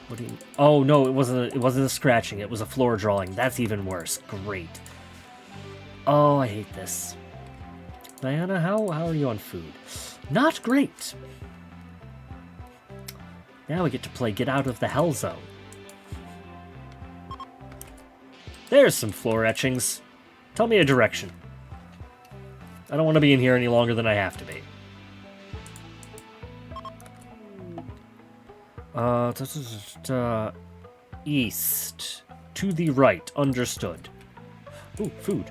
What do you... Oh, no, it wasn't a scratching. It was a floor drawing. That's even worse. Great. Oh, I hate this. Diana, how are you on food? Not great. Now we get to play Get Out of the Hell Zone. There's some floor etchings. Tell me a direction. I don't want to be in here any longer than I have to be. East. To the right. Understood. Ooh, food.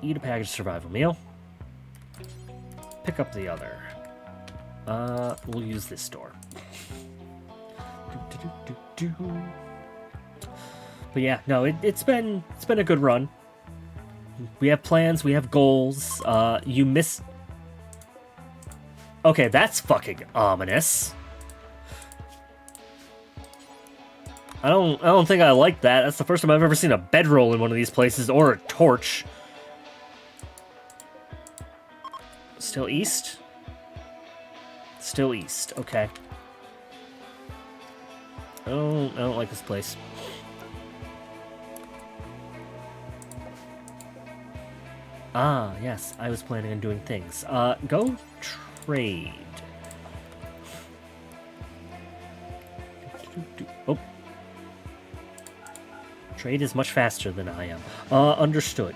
Eat a packaged survival meal. Pick up the other. We'll use this door. But yeah, no, it's been a good run. We have plans, we have goals. You missed... Okay, that's fucking ominous. I don't think I like that. That's the first time I've ever seen a bedroll in one of these places, or a torch. Still east? Still east, okay. I don't like this place. Ah, yes, I was planning on doing things. Go trade. Oh. Trade is much faster than I am. Understood.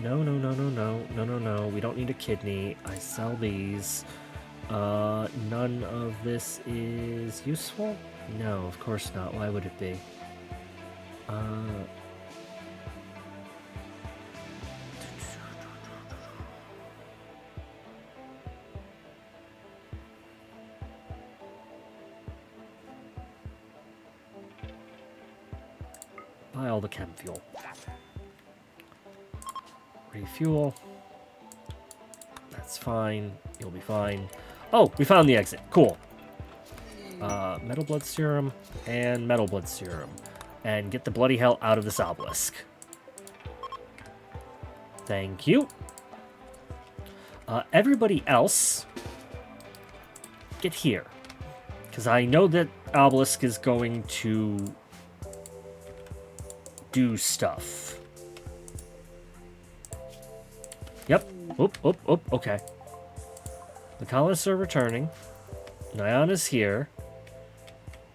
No. We don't need a kidney. I sell these. None of this is useful? No, of course not. Why would it be? Buy all the chem fuel. Refuel. That's fine. You'll be fine. Oh, we found the exit. Cool. Metal blood serum and metal blood serum. And get the bloody hell out of this obelisk. Thank you. Everybody else, get here. Because I know that Obelisk is going to do stuff. Yep. Oop, oop, oop. Okay. The colonists are returning. Nyan is here.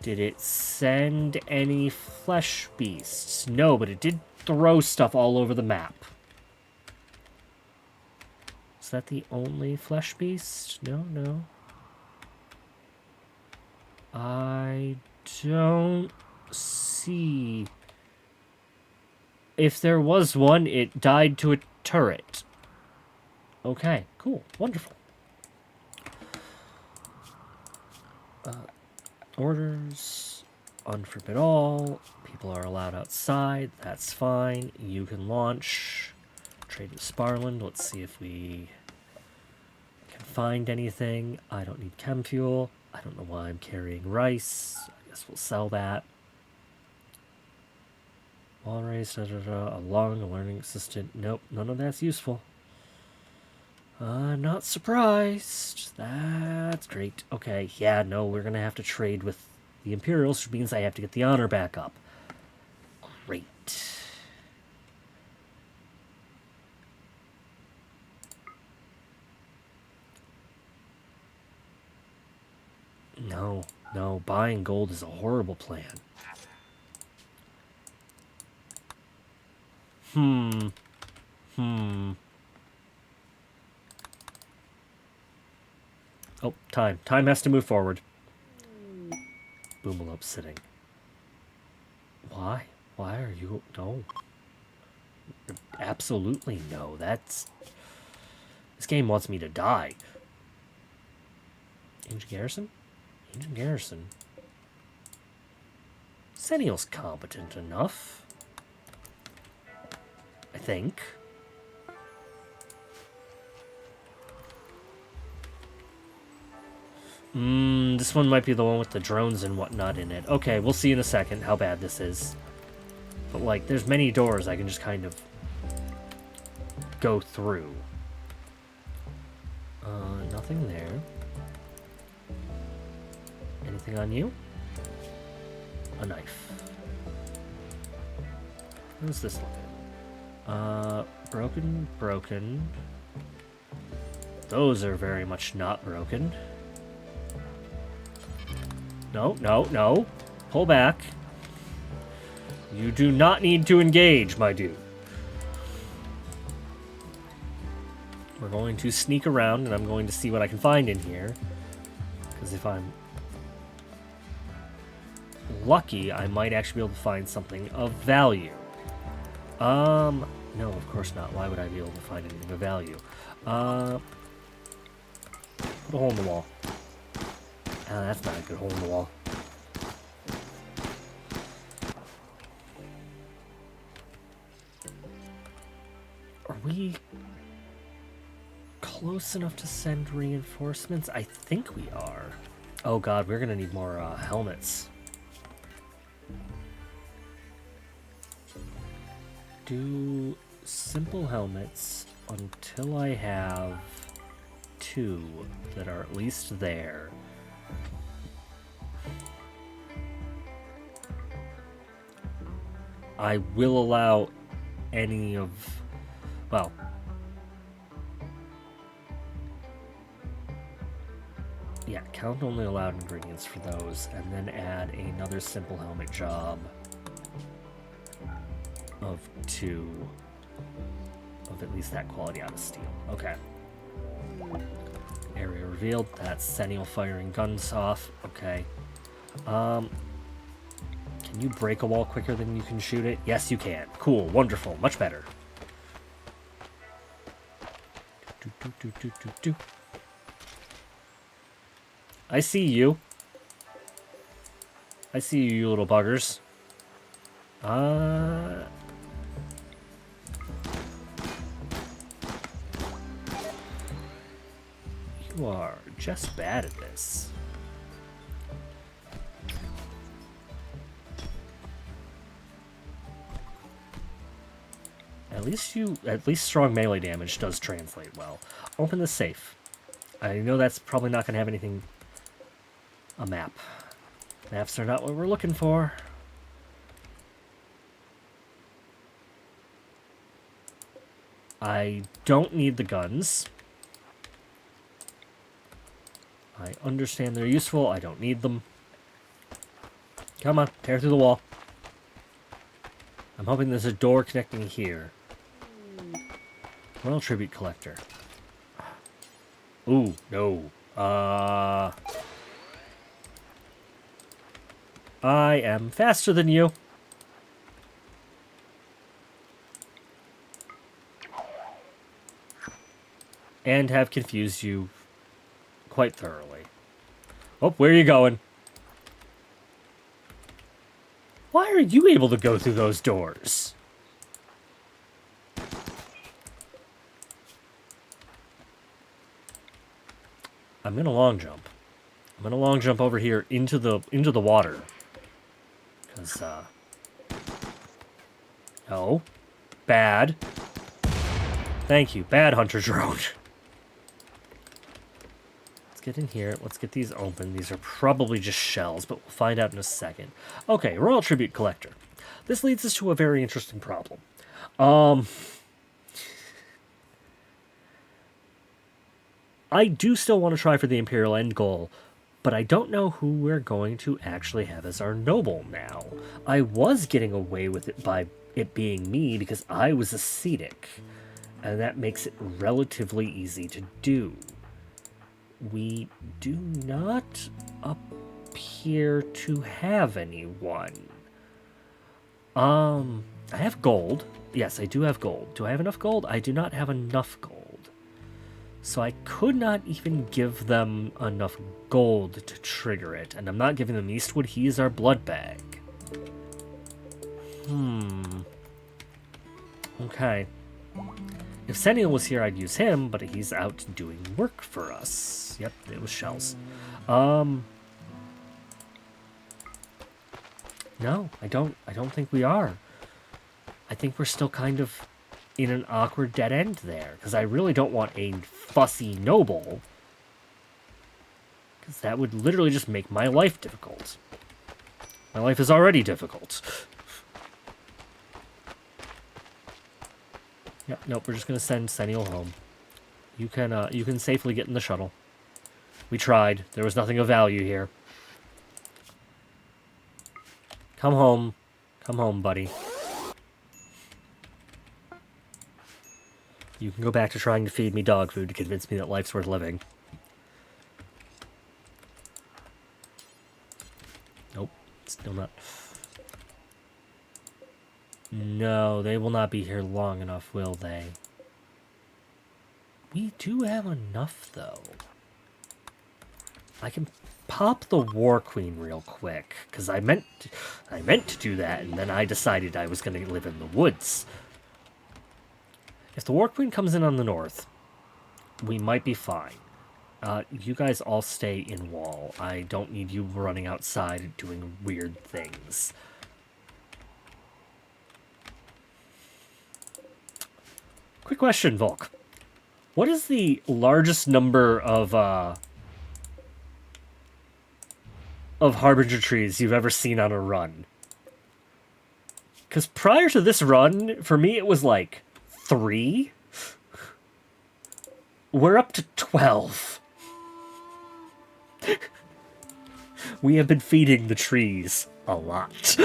Did it send any flesh beasts? No, but it did throw stuff all over the map. Is that the only flesh beast? No, no. I don't see. If there was one, it died to a turret. Okay, cool, wonderful. Orders, unforbid all. People are allowed outside. That's fine. You can launch. Trade with Sparland. Let's see if we can find anything. I don't need chem fuel. I don't know why I'm carrying rice. I guess we'll sell that. Wall race, a learning assistant. Nope, none of that's useful. Not surprised. That's great. Okay, yeah, no, we're gonna have to trade with the Imperials, which means I have to get the honor back up. Great. No, no, buying gold is a horrible plan. Oh, time. Time has to move forward. Boomalop's sitting. Why? Why are you... No. Absolutely no. That's... This game wants me to die. Ancient Garrison? Ancient Garrison. Sennial's competent enough. I think. This one might be the one with the drones and whatnot in it. Okay, we'll see in a second how bad this is. But, like, there's many doors I can just kind of go through. Nothing there. Anything on you? A knife. How's this looking? Broken, broken. Those are very much not broken. No, no, no. Pull back. You do not need to engage, my dude. We're going to sneak around, and I'm going to see what I can find in here. Because if I'm lucky, I might actually be able to find something of value. No, of course not. Why would I be able to find anything of value? Put a hole in the wall. Ah, that's not a good hole in the wall. Are we close enough to send reinforcements? I think we are. Oh god, we're gonna need more helmets. Do simple helmets until I have 2 that are at least there. I will allow any of... Well... Yeah, count only allowed ingredients for those, and then add another simple helmet job of 2 of at least that quality out of steel. Okay. Area revealed. That's Sennial firing guns off. Okay. Can you break a wall quicker than you can shoot it? Yes, you can. Cool. Wonderful. Much better. I see you. I see you, you little buggers. You are just bad at this. At least strong melee damage does translate well. Open the safe. I know that's probably not going to have anything... A map. Maps are not what we're looking for. I don't need the guns. I understand they're useful. I don't need them. Come on, tear through the wall. I'm hoping there's a door connecting here. Royal Tribute Collector. Ooh, no. I am faster than you. And have confused you quite thoroughly. Oh, where are you going? Why are you able to go through those doors? I'm gonna long jump. I'm gonna long jump over here into the water. Cause no. Bad. Thank you. Bad hunter drone. Let's get in here. Let's get these open. These are probably just shells, but we'll find out in a second. Okay, Royal Tribute Collector. This leads us to a very interesting problem. I do still want to try for the Imperial end goal, but I don't know who we're going to actually have as our noble now. I was getting away with it by it being me because I was ascetic, and that makes it relatively easy to do. We do not appear to have anyone. I have gold. Yes, I do have gold. Do I have enough gold? I do not have enough gold. So I could not even give them enough gold to trigger it. And I'm not giving them Eastwood. He is our blood bag. Okay. If Sennial was here, I'd use him, but he's out doing work for us. Yep, it was shells. No, I don't think we are. I think we're still kind of in an awkward dead end there, because I really don't want a fussy noble, because that would literally just make my life difficult. My life is already difficult. Yep, nope, we're just gonna send Sennial home. You can safely get in the shuttle. We tried. There was nothing of value here. Come home. Come home, buddy. You can go back to trying to feed me dog food to convince me that life's worth living. Nope, still not. No, they will not be here long enough, will they? We do have enough, though. I can pop the War Queen real quick, because I meant to do that, and then I decided I was going to live in the woods. If the War Queen comes in on the north, we might be fine. You guys all stay in wall. I don't need you running outside doing weird things. Quick question, Volk. What is the largest number of Harbinger trees you've ever seen on a run? Because prior to this run, for me, it was like 3. We're up to 12. We have been feeding the trees a lot.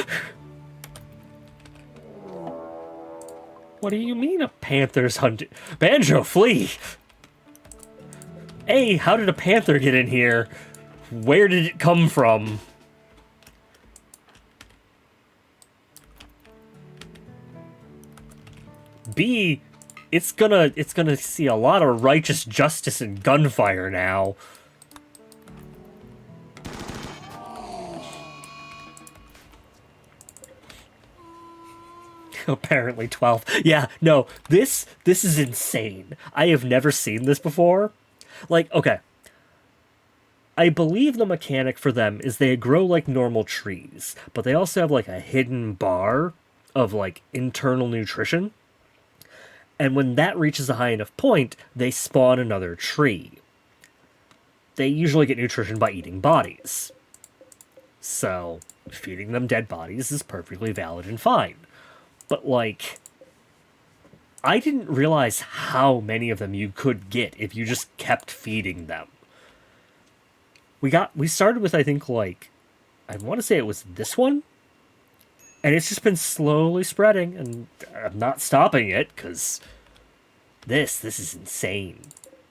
What do you mean a panther's hunting? Banjo, flee! A, how did a panther get in here? Where did it come from? B, it's gonna see a lot of righteous justice and gunfire now. Apparently 12. Yeah, no, this is insane. I have never seen this before. Like, okay. I believe the mechanic for them is they grow like normal trees, but they also have like a hidden bar of like internal nutrition. And when that reaches a high enough point, they spawn another tree. They usually get nutrition by eating bodies. So, feeding them dead bodies is perfectly valid and fine. But, like, I didn't realize how many of them you could get if you just kept feeding them. We started with, I think, like, I want to say it was this one. And it's just been slowly spreading, and I'm not stopping it, because this is insane.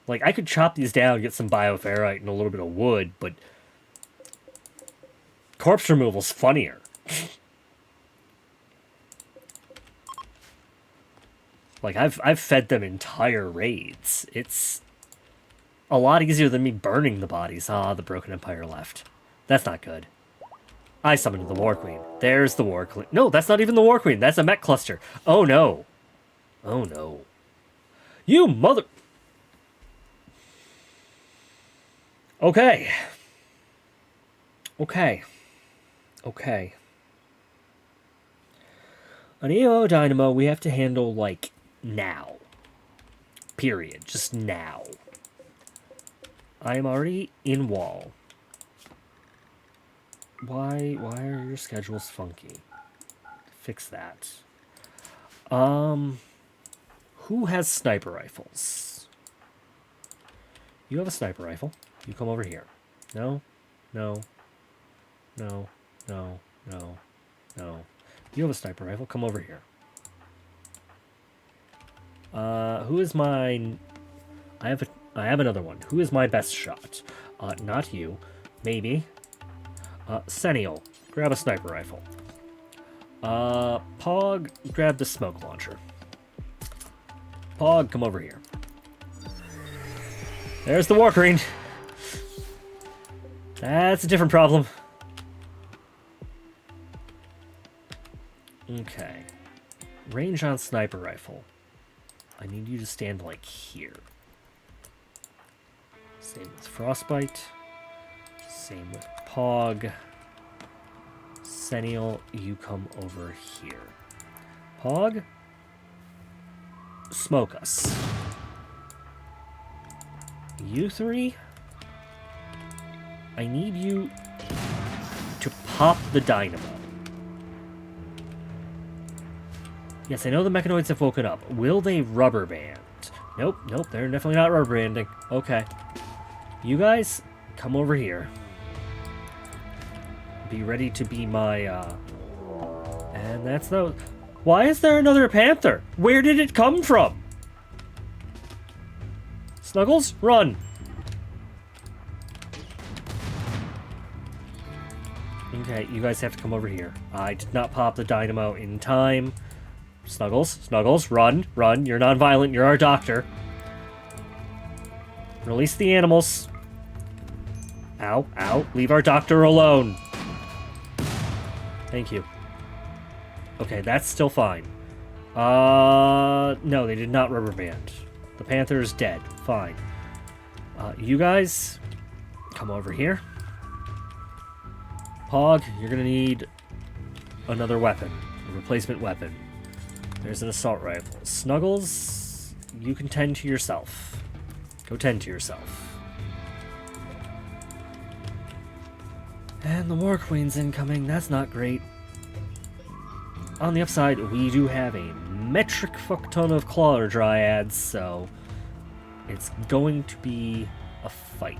Like, I could chop these down, get some bioferrite and a little bit of wood, but corpse removal's funnier. Like, I've fed them entire raids. It's a lot easier than me burning the bodies. Ah, the Broken Empire left. That's not good. I summoned the War Queen. There's the War Queen. No, that's not even the War Queen. That's a mech cluster. Oh, no. Oh, no. You mother... Okay. Okay. Okay. An EO Dynamo we have to handle, like, now. Period. Just now. I am already in wall. Why are your schedules funky? Fix that. Who has sniper rifles? You have a sniper rifle. You come over here. No, no, no, no, no, no. You have a sniper rifle. Come over here. Who is mine? I have another one. Who is my best shot? Not you. Maybe. Senial, grab a sniper rifle. Pog, grab the smoke launcher. Pog, come over here. There's the War Queen. That's a different problem. Okay. Range on sniper rifle. I need you to stand like here. Same with Frostbite. Same with Pog. Senial, you come over here. Pog, smoke us. You three, I need you to pop the dynamo. Yes, I know the mechanoids have woken up. Will they rubber band? Nope, nope, they're definitely not rubber banding. Okay. You guys, come over here. Be ready to be my, And that's the... Why is there another panther? Where did it come from? Snuggles, run! Okay, you guys have to come over here. I did not pop the dynamo in time. Snuggles, Snuggles, run, run. You're non-violent, you're our doctor. Release the animals. Ow, ow, leave our doctor alone. Thank you. Okay, that's still fine. No, they did not rubber band. The panther is dead. Fine. You guys, come over here. Pog, you're gonna need another weapon. A replacement weapon. There's an assault rifle. Snuggles, you can tend to yourself. Go tend to yourself. And the War Queen's incoming. That's not great. On the upside, we do have a metric fuck ton of Claw Dryads, so it's going to be a fight.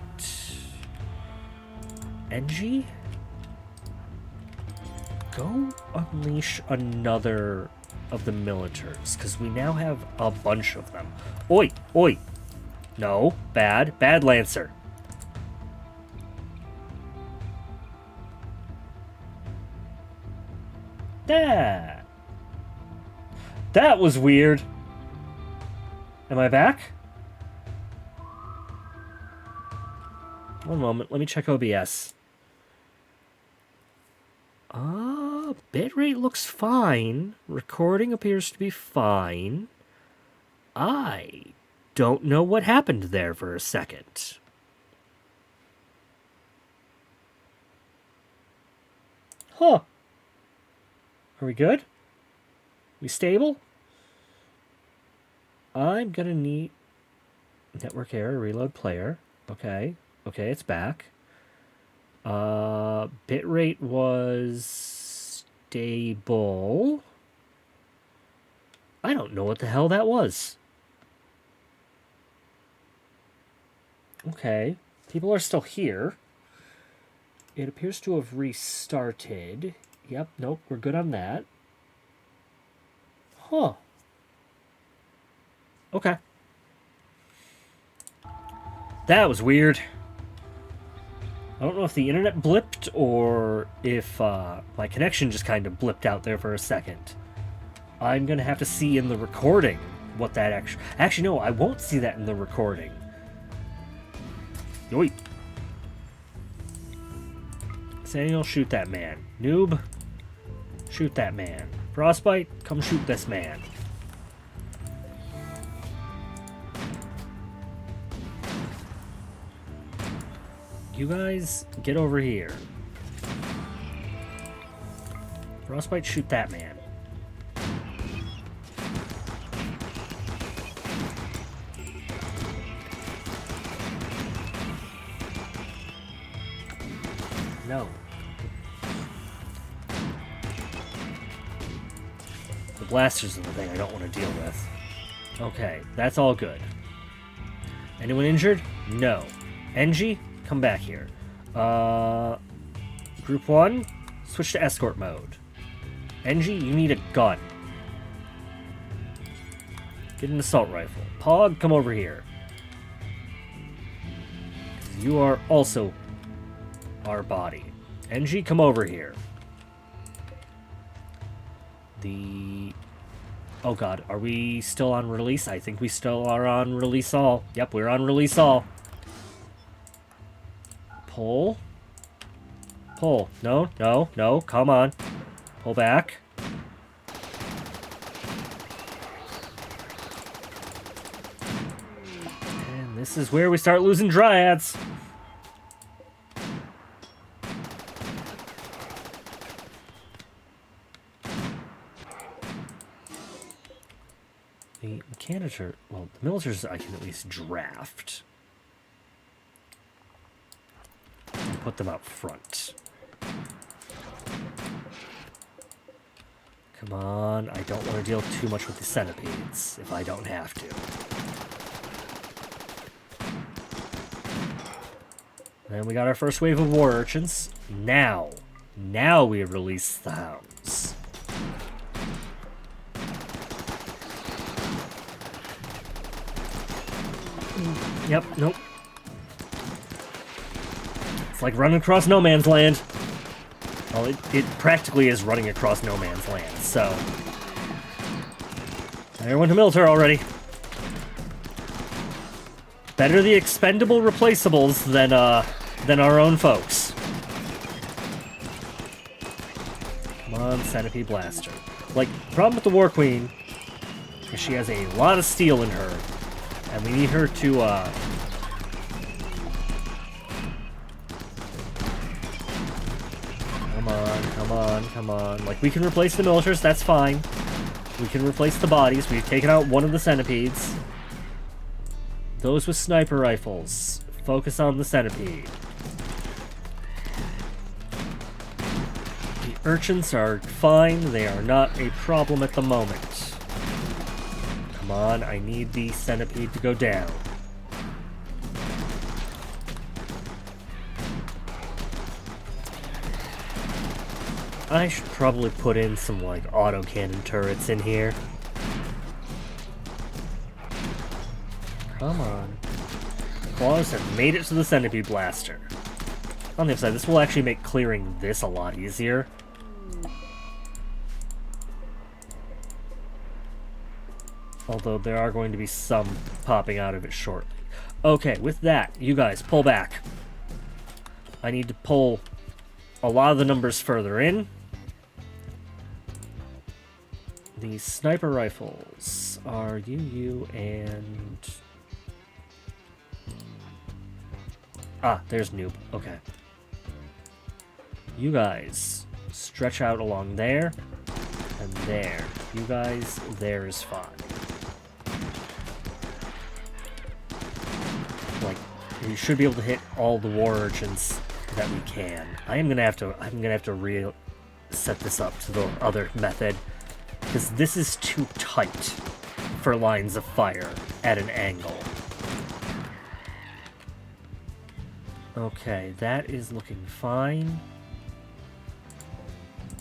Engie? Go unleash another of the militars, because we now have a bunch of them. Oi! Oi! No. Bad. Bad Lancer. That was weird. Am I back? One moment, let me check OBS. Bitrate looks fine. Recording appears to be fine. I don't know what happened there for a second. Huh. Are we good? We stable? I'm gonna need network error, reload player. Okay. Okay, it's back. Bitrate was stable. I don't know what the hell that was. Okay. People are still here. It appears to have restarted. Yep, nope, we're good on that. Huh. Okay. That was weird. I don't know if the internet blipped or if my connection just kind of blipped out there for a second. I'm going to have to see in the recording what that actually... Actually, no, I won't see that in the recording. Yoink. Samuel, shoot that man. Noob, shoot that man. Frostbite, come shoot this man. You guys, get over here. Frostbite, shoot that man. No. The blasters are the thing I don't want to deal with. Okay, that's all good. Anyone injured? No. NG, come back here. Group 1, switch to escort mode. NG, you need a gun. Get an assault rifle. Pog, come over here. You are also our body. NG, come over here. Oh god, are we still on release? I think we still are on release all. Yep, we're on release all. Pull. Pull. No, no, no, come on. Pull back. And this is where we start losing dryads. The mechanitor, well, the militars I can at least draft. And put them out front. Come on, I don't want to deal too much with the centipedes, if I don't have to. And we got our first wave of war urchins. Now we release the hounds. Yep, nope. It's like running across no man's land. Well, it practically is running across no man's land, so... Everyone to military already. Better the expendable replaceables than our own folks. Come on, Centipede Blaster. Like, problem with the War Queen is she has a lot of steel in her. And we need her to, Come on, come on, come on. Like, we can replace the militars, that's fine. We can replace the bodies. We've taken out one of the centipedes. Those with sniper rifles. Focus on the centipede. The urchins are fine. They are not a problem at the moment. Come on, I need the centipede to go down. I should probably put in some, like, autocannon turrets in here. Come on. Claws have made it to the centipede blaster. On the other side, this will actually make clearing this a lot easier. Although there are going to be some popping out of it shortly. Okay, with that, you guys, pull back. I need to pull a lot of the numbers further in. The sniper rifles are you, and... Ah, there's Noob. Okay. You guys, stretch out along there, and there. You guys, there is fine. Like, we should be able to hit all the war urchins that we can. I'm gonna have to set this up to the other method, because this is too tight for lines of fire at an angle. Okay, that is looking fine.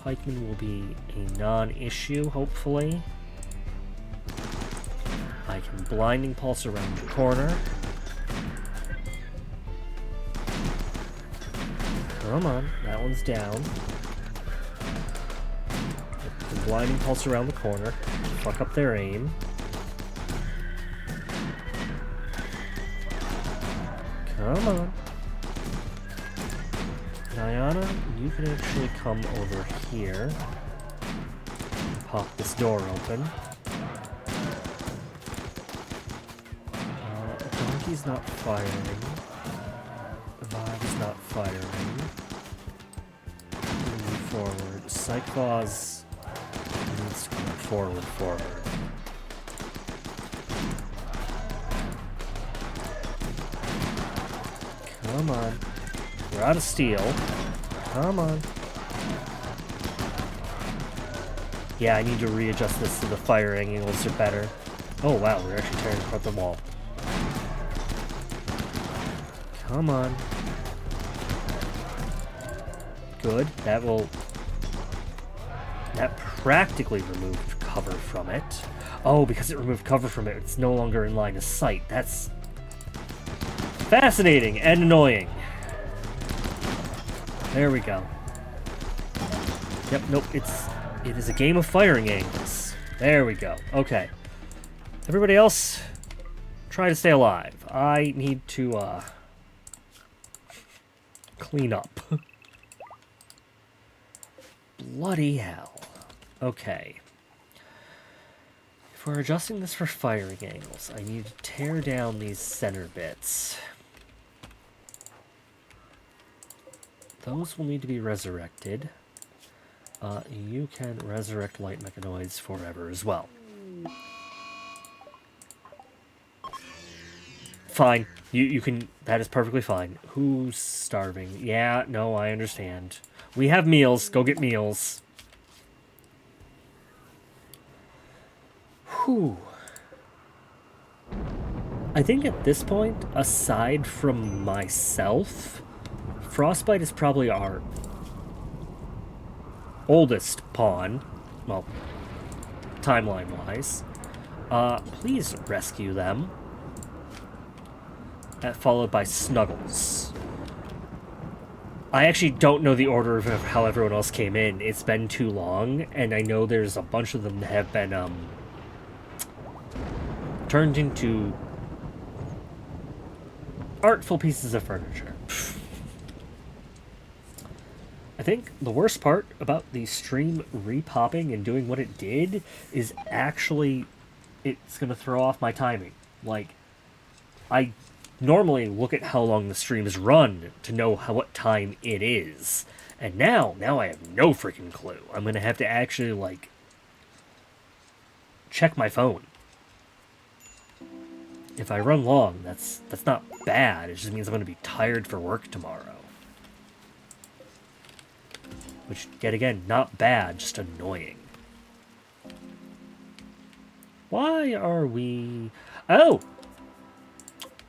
Pikemen will be a non-issue, hopefully. I can blinding pulse around the corner. Come on, that one's down. The blinding pulse around the corner. Fuck up their aim. Come on. Diana, you can actually come over here. Pop this door open. Donkey's not firing. Vibe is not firing. Move forward. Cyclops needs to move forward. Come on. We're out of steel. Come on. Yeah, I need to readjust this so the firing angles are better. Oh wow, we're actually tearing apart the wall. Come on. Good. That practically removed cover from it. Oh, because it removed cover from it, it's no longer in line of sight. That's fascinating and annoying. There we go. Yep, nope, it is a game of firing angles. There we go. Okay. Everybody else, try to stay alive. I need to, clean up. Bloody hell. Okay. If we're adjusting this for firing angles, I need to tear down these center bits. Those will need to be resurrected. You can resurrect light mechanoids forever as well. Fine. You can... That is perfectly fine. Who's starving? Yeah, no, I understand. We have meals. Go get meals. Whew. I think at this point, aside from myself, Frostbite is probably our oldest pawn. Well, timeline-wise. Please rescue them. Followed by Snuggles. I actually don't know the order of how everyone else came in. It's been too long, and I know there's a bunch of them that have been, turned into artful pieces of furniture. I think the worst part about the stream repopping and doing what it did is actually it's going to throw off my timing. Like, I normally look at how long the streams run to know what time it is. And now I have no freaking clue. I'm going to have to actually, like, check my phone. If I run long, that's not bad. It just means I'm going to be tired for work tomorrow. Which, yet again, not bad, just annoying. Why are we... Oh!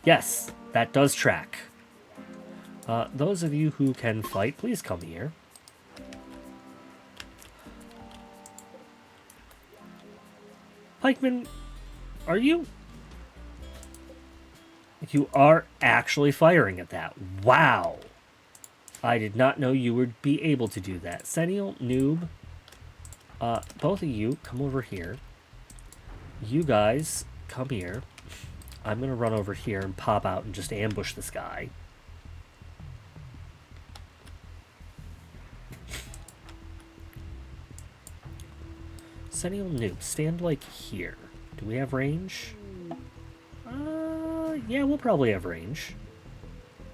Yes, that does track. Those of you who can fight, please come here. Pikeman, are you... You are actually firing at that. Wow! I did not know you would be able to do that. Sennial, Noob, both of you, come over here. You guys, come here. I'm going to run over here and pop out and just ambush this guy. Sennial, Noob, stand like here. Do we have range? Yeah, we'll probably have range.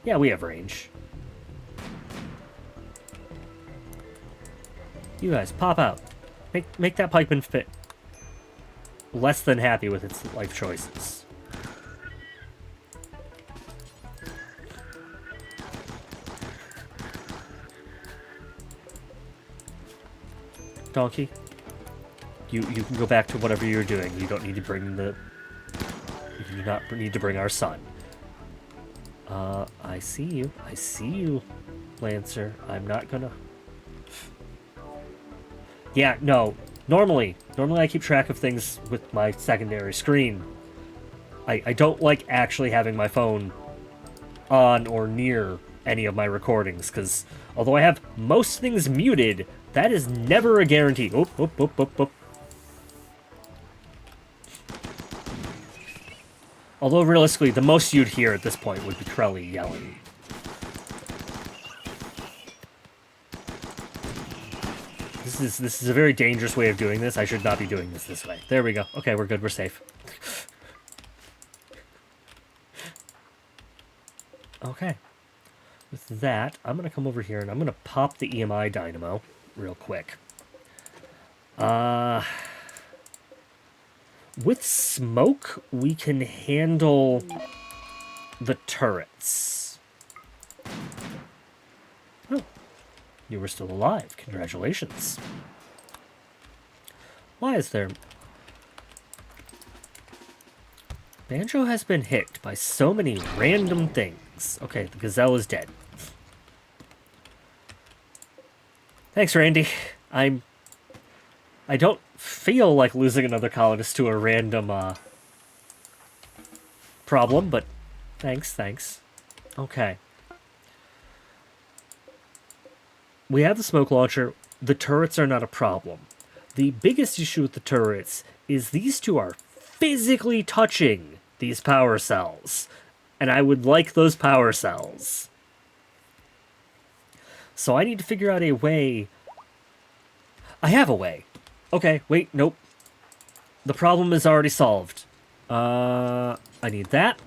Yeah, we have range. You guys, pop out. Make that pikeman fit. Less than happy with its life choices. donkey. You can go back to whatever you're doing. You don't need to bring the... You do not need to bring our son. I see you. I see you, Lancer. I'm not gonna... Yeah, no. Normally I keep track of things with my secondary screen. I don't like actually having my phone on or near any of my recordings, because although I have most things muted, that is never a guarantee. Oop, oop, oop, oop, oop. Although realistically, the most you'd hear at this point would be Krelly yelling. This is a very dangerous way of doing this. I should not be doing this way. There we go. Okay, we're good. We're safe. Okay. With that, I'm going to come over here and I'm going to pop the EMI dynamo real quick. With smoke, we can handle the turrets. Oh, you were still alive. Congratulations. Why is there... Banjo has been hit by so many random things. Okay, the gazelle is dead. Thanks, Randy. I don't feel like losing another colonist to a random, problem, but thanks. Okay. We have the smoke launcher. The turrets are not a problem. The biggest issue with the turrets is these two are physically touching these power cells. And I would like those power cells. So I need to figure out a way... I have a way. Okay, wait, nope. The problem is already solved. I need that.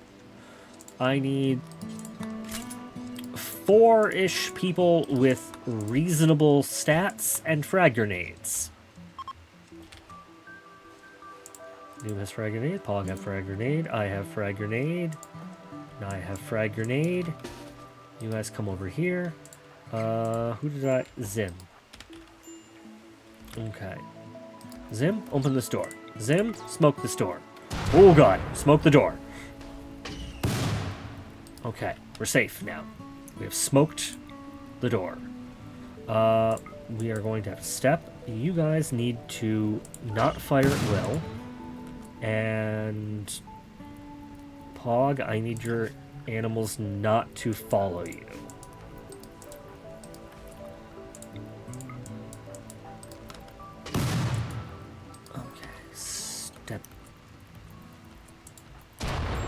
I need 4-ish people with reasonable stats and frag grenades. Noob has frag grenade, Pog have frag grenade, I have frag grenade, I have frag grenade. You guys come over here. Who did I... Zim. Okay. Zim, open this door. Zim, smoke this door. Oh god, smoke the door. Okay, we're safe now. We have smoked the door. We are going to have to step. You guys need to not fire at will. And... Pog, I need your animals not to follow you.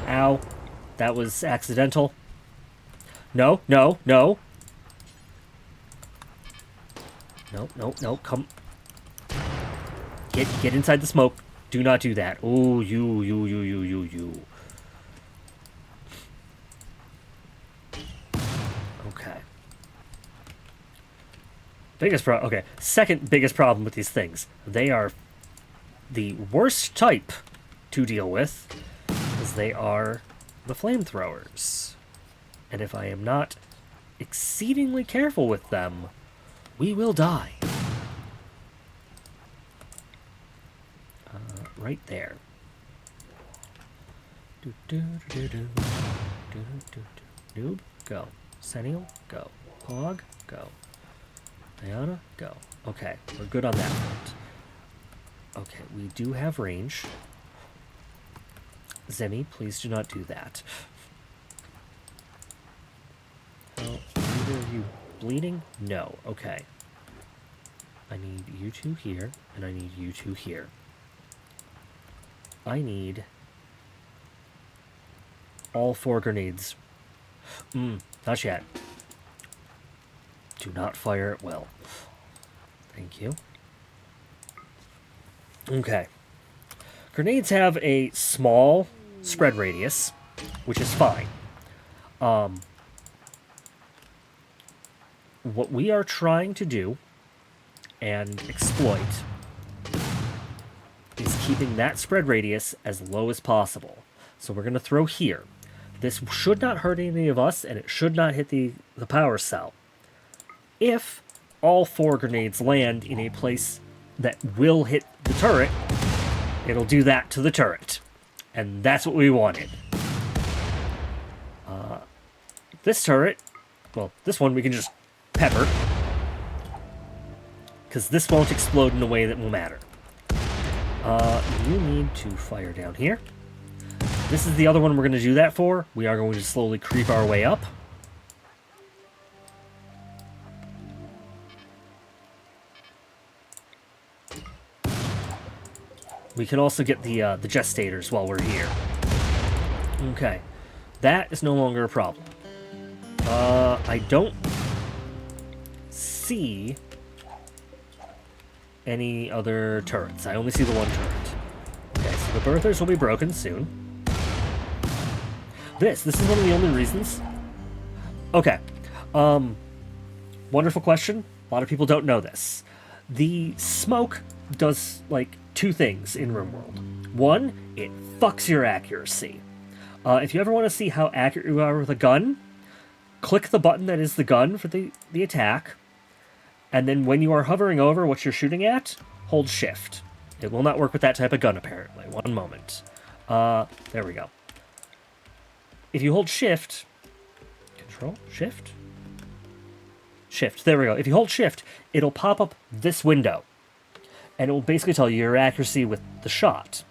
Ow. That was accidental. No. No, come. Get inside the smoke. Do not do that. Oh, you. Okay. Okay. Second biggest problem with these things. They are the worst type to deal with. They are the flamethrowers. And if I am not exceedingly careful with them, we will die. Right there. Noob, go. Sennial, go. Pog, go. Diana, go. Okay, we're good on that front. Okay, we do have range. Zemi, please do not do that. Oh, either of you bleeding? No. Okay. I need you two here, and I need you two here. I need all 4 grenades. Not yet. Do not fire at will. Thank you. Okay. Grenades have a small spread radius, which is fine. What we are trying to do and exploit is keeping that spread radius as low as possible. So we're going to throw here. This should not hurt any of us, and it should not hit the power cell. If all 4 grenades land in a place that will hit the turret, it'll do that to the turret. And that's what we wanted. This turret, well, this one we can just pepper, because this won't explode in a way that will matter. You need to fire down here. This is the other one we're going to do that for. We are going to slowly creep our way up. We can also get the gestators while we're here. Okay. That is no longer a problem. I don't see any other turrets. I only see the one turret. Okay, so the birthers will be broken soon. This is one of the only reasons. Okay. Wonderful question. A lot of people don't know this. The smoke does, like, two things in Rimworld. One, it fucks your accuracy. If you ever want to see how accurate you are with a gun, click the button that is the gun for the attack, and then when you are hovering over what you're shooting at, hold shift. It will not work with that type of gun, apparently. One moment. There we go. If you hold shift... Control? Shift? Shift. There we go. If you hold shift, it'll pop up this window. And it will basically tell you your accuracy with the shot.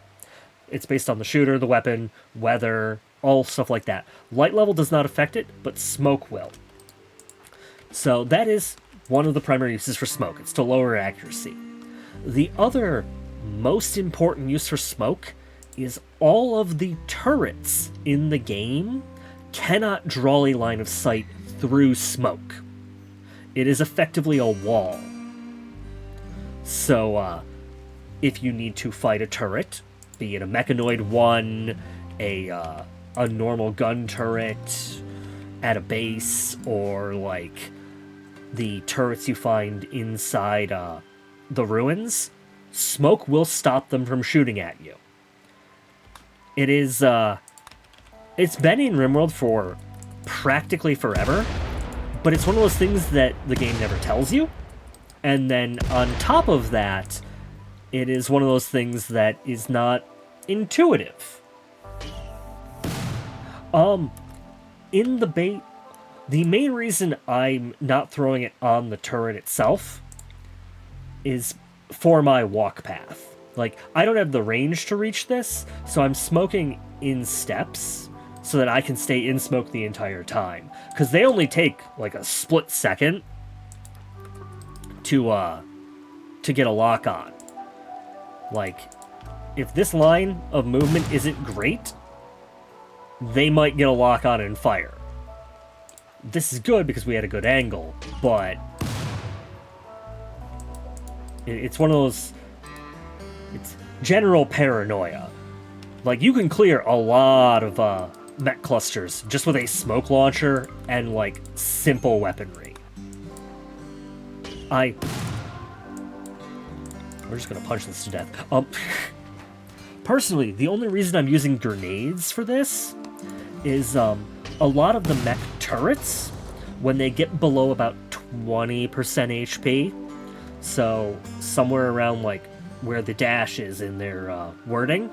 It's based on the shooter, the weapon, weather, all stuff like that. Light level does not affect it, but smoke will. So that is one of the primary uses for smoke. It's to lower accuracy. The other most important use for smoke is all of the turrets in the game cannot draw a line of sight through smoke. It is effectively a wall. So, if you need to fight a turret, be it a mechanoid one, a normal gun turret at a base, or like the turrets you find inside the ruins, smoke will stop them from shooting at you. It is, it's been in Rimworld for practically forever, but it's one of those things that the game never tells you. And then on top of that, it is one of those things that is not intuitive. In the bait, the main reason I'm not throwing it on the turret itself is for my walk path. Like, I don't have the range to reach this, so I'm smoking in steps so that I can stay in smoke the entire time. Because they only take, like, a split second to get a lock on. Like, if this line of movement isn't great, they might get a lock on and fire. This is good because we had a good angle, but it's one of those... It's general paranoia. Like, you can clear a lot of mech clusters just with a smoke launcher and, like, simple weaponry. We're just gonna punch this to death. Personally, the only reason I'm using grenades for this is, a lot of the mech turrets, when they get below about 20% HP, so somewhere around, like, where the dash is in their wording,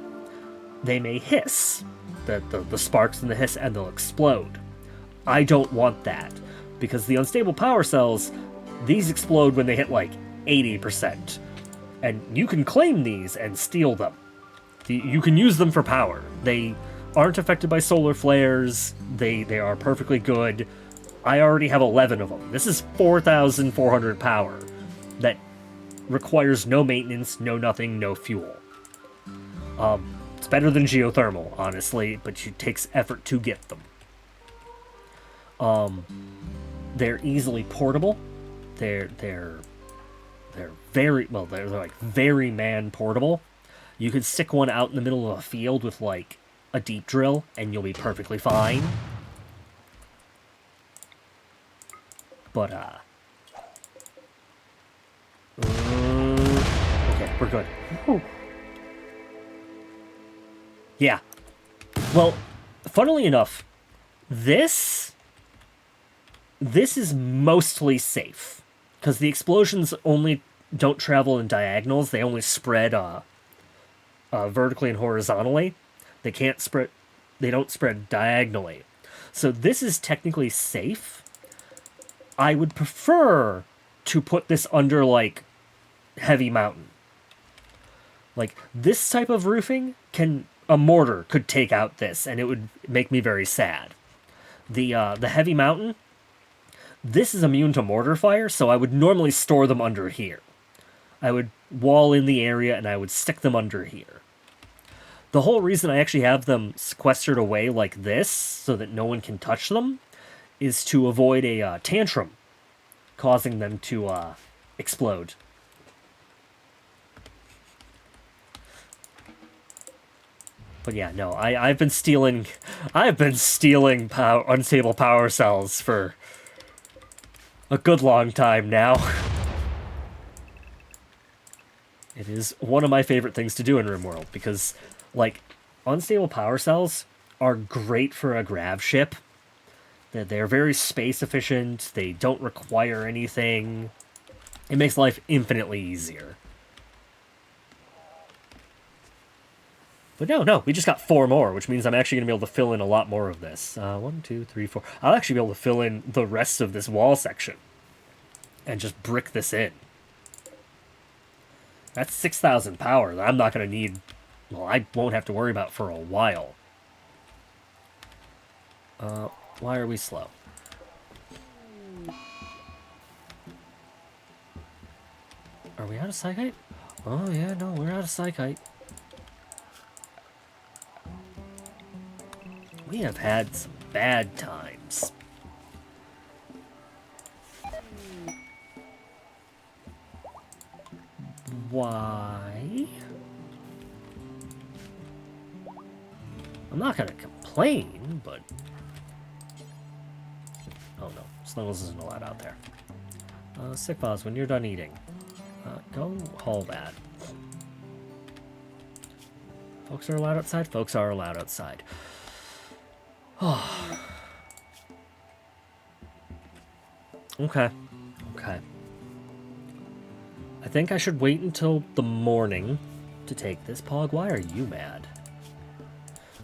they may hiss. The sparks and the hiss, and they'll explode. I don't want that, because the unstable power cells, these explode when they hit like 80%. And you can claim these and steal them. You can use them for power. They aren't affected by solar flares. They are perfectly good. I already have 11 of them. This is 4,400 power that requires no maintenance, no nothing, no fuel. It's better than geothermal, honestly, but it takes effort to get them. They're easily portable. They're very, well, they're like very man portable. You could stick one out in the middle of a field with like a deep drill and you'll be perfectly fine. But okay, we're good. Whew. Yeah. Well, funnily enough, this is mostly safe. Because the explosions only don't travel in diagonals. They only spread vertically and horizontally. They can't spread. They don't spread diagonally. So this is technically safe. I would prefer to put this under, like, heavy mountain. Like, this type of roofing a mortar could take out this, and it would make me very sad. The heavy mountain, this is immune to mortar fire, so I would normally store them under here. I would wall in the area, and I would stick them under here. The whole reason I actually have them sequestered away like this, so that no one can touch them, is to avoid a tantrum causing them to explode. But yeah, no, I've been stealing unstable power cells for a good long time now. It is one of my favorite things to do in Rimworld, because, like, unstable power cells are great for a grav ship. They're very space efficient, they don't require anything. It makes life infinitely easier. But no, we just got 4 more, which means I'm actually going to be able to fill in a lot more of this. 1, 2, 3, 4. I'll actually be able to fill in the rest of this wall section and just brick this in. That's 6,000 power that I'm not going to need, well, I won't have to worry about for a while. Why are we slow? Are we out of psychite? Oh yeah, no, we're out of psychite. We have had some bad times. Why? I'm not gonna complain, but... Oh no, Snuggles isn't allowed out there. Sick Boz, when you're done eating, go haul that. Folks are allowed outside? Folks are allowed outside. Oh. Okay. I think I should wait until the morning to take this. Pog, why are you mad?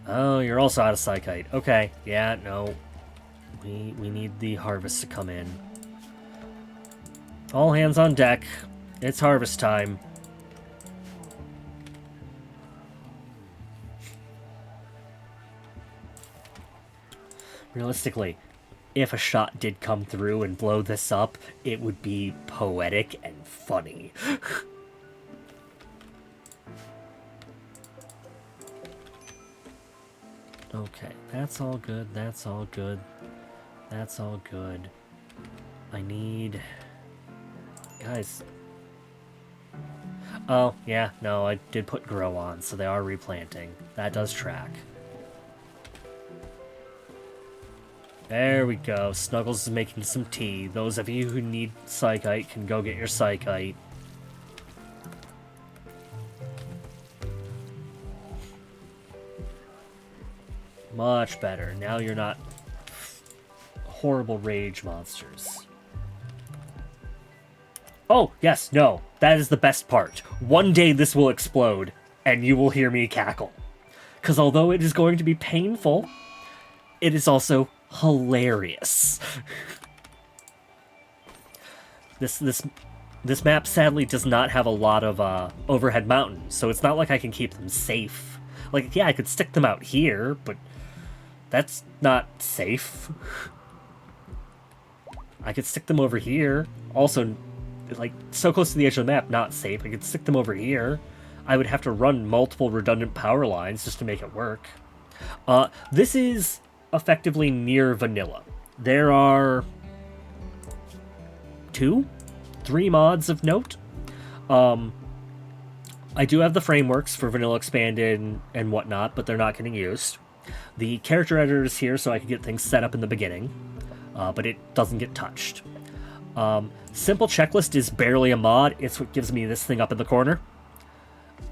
Oh, you're also out of psychite. Okay, yeah, no. We need the harvest to come in. All hands on deck. It's harvest time. Realistically, if a shot did come through and blow this up, it would be poetic and funny. Okay, that's all good, that's all good. That's all good. I need... Guys. Oh, yeah, no, I did put grow on, so they are replanting. That does track. There we go. Snuggles is making some tea. Those of you who need psychite can go get your psychite. Much better. Now you're not horrible rage monsters. Oh, yes, no. That is the best part. One day this will explode, and you will hear me cackle. Because although it is going to be painful, it is also hilarious. This map sadly does not have a lot of overhead mountains, so it's not like I can keep them safe. Like, yeah, I could stick them out here, but that's not safe. I could stick them over here. Also, like, so close to the edge of the map, not safe. I could stick them over here. I would have to run multiple redundant power lines just to make it work. This is effectively NearVanilla. There are 2, 3 mods of note. I do have the frameworks for Vanilla Expanded and whatnot, but they're not getting used. The character editor is here so I can get things set up in the beginning, but it doesn't get touched. Simple Checklist is barely a mod. It's what gives me this thing up in the corner.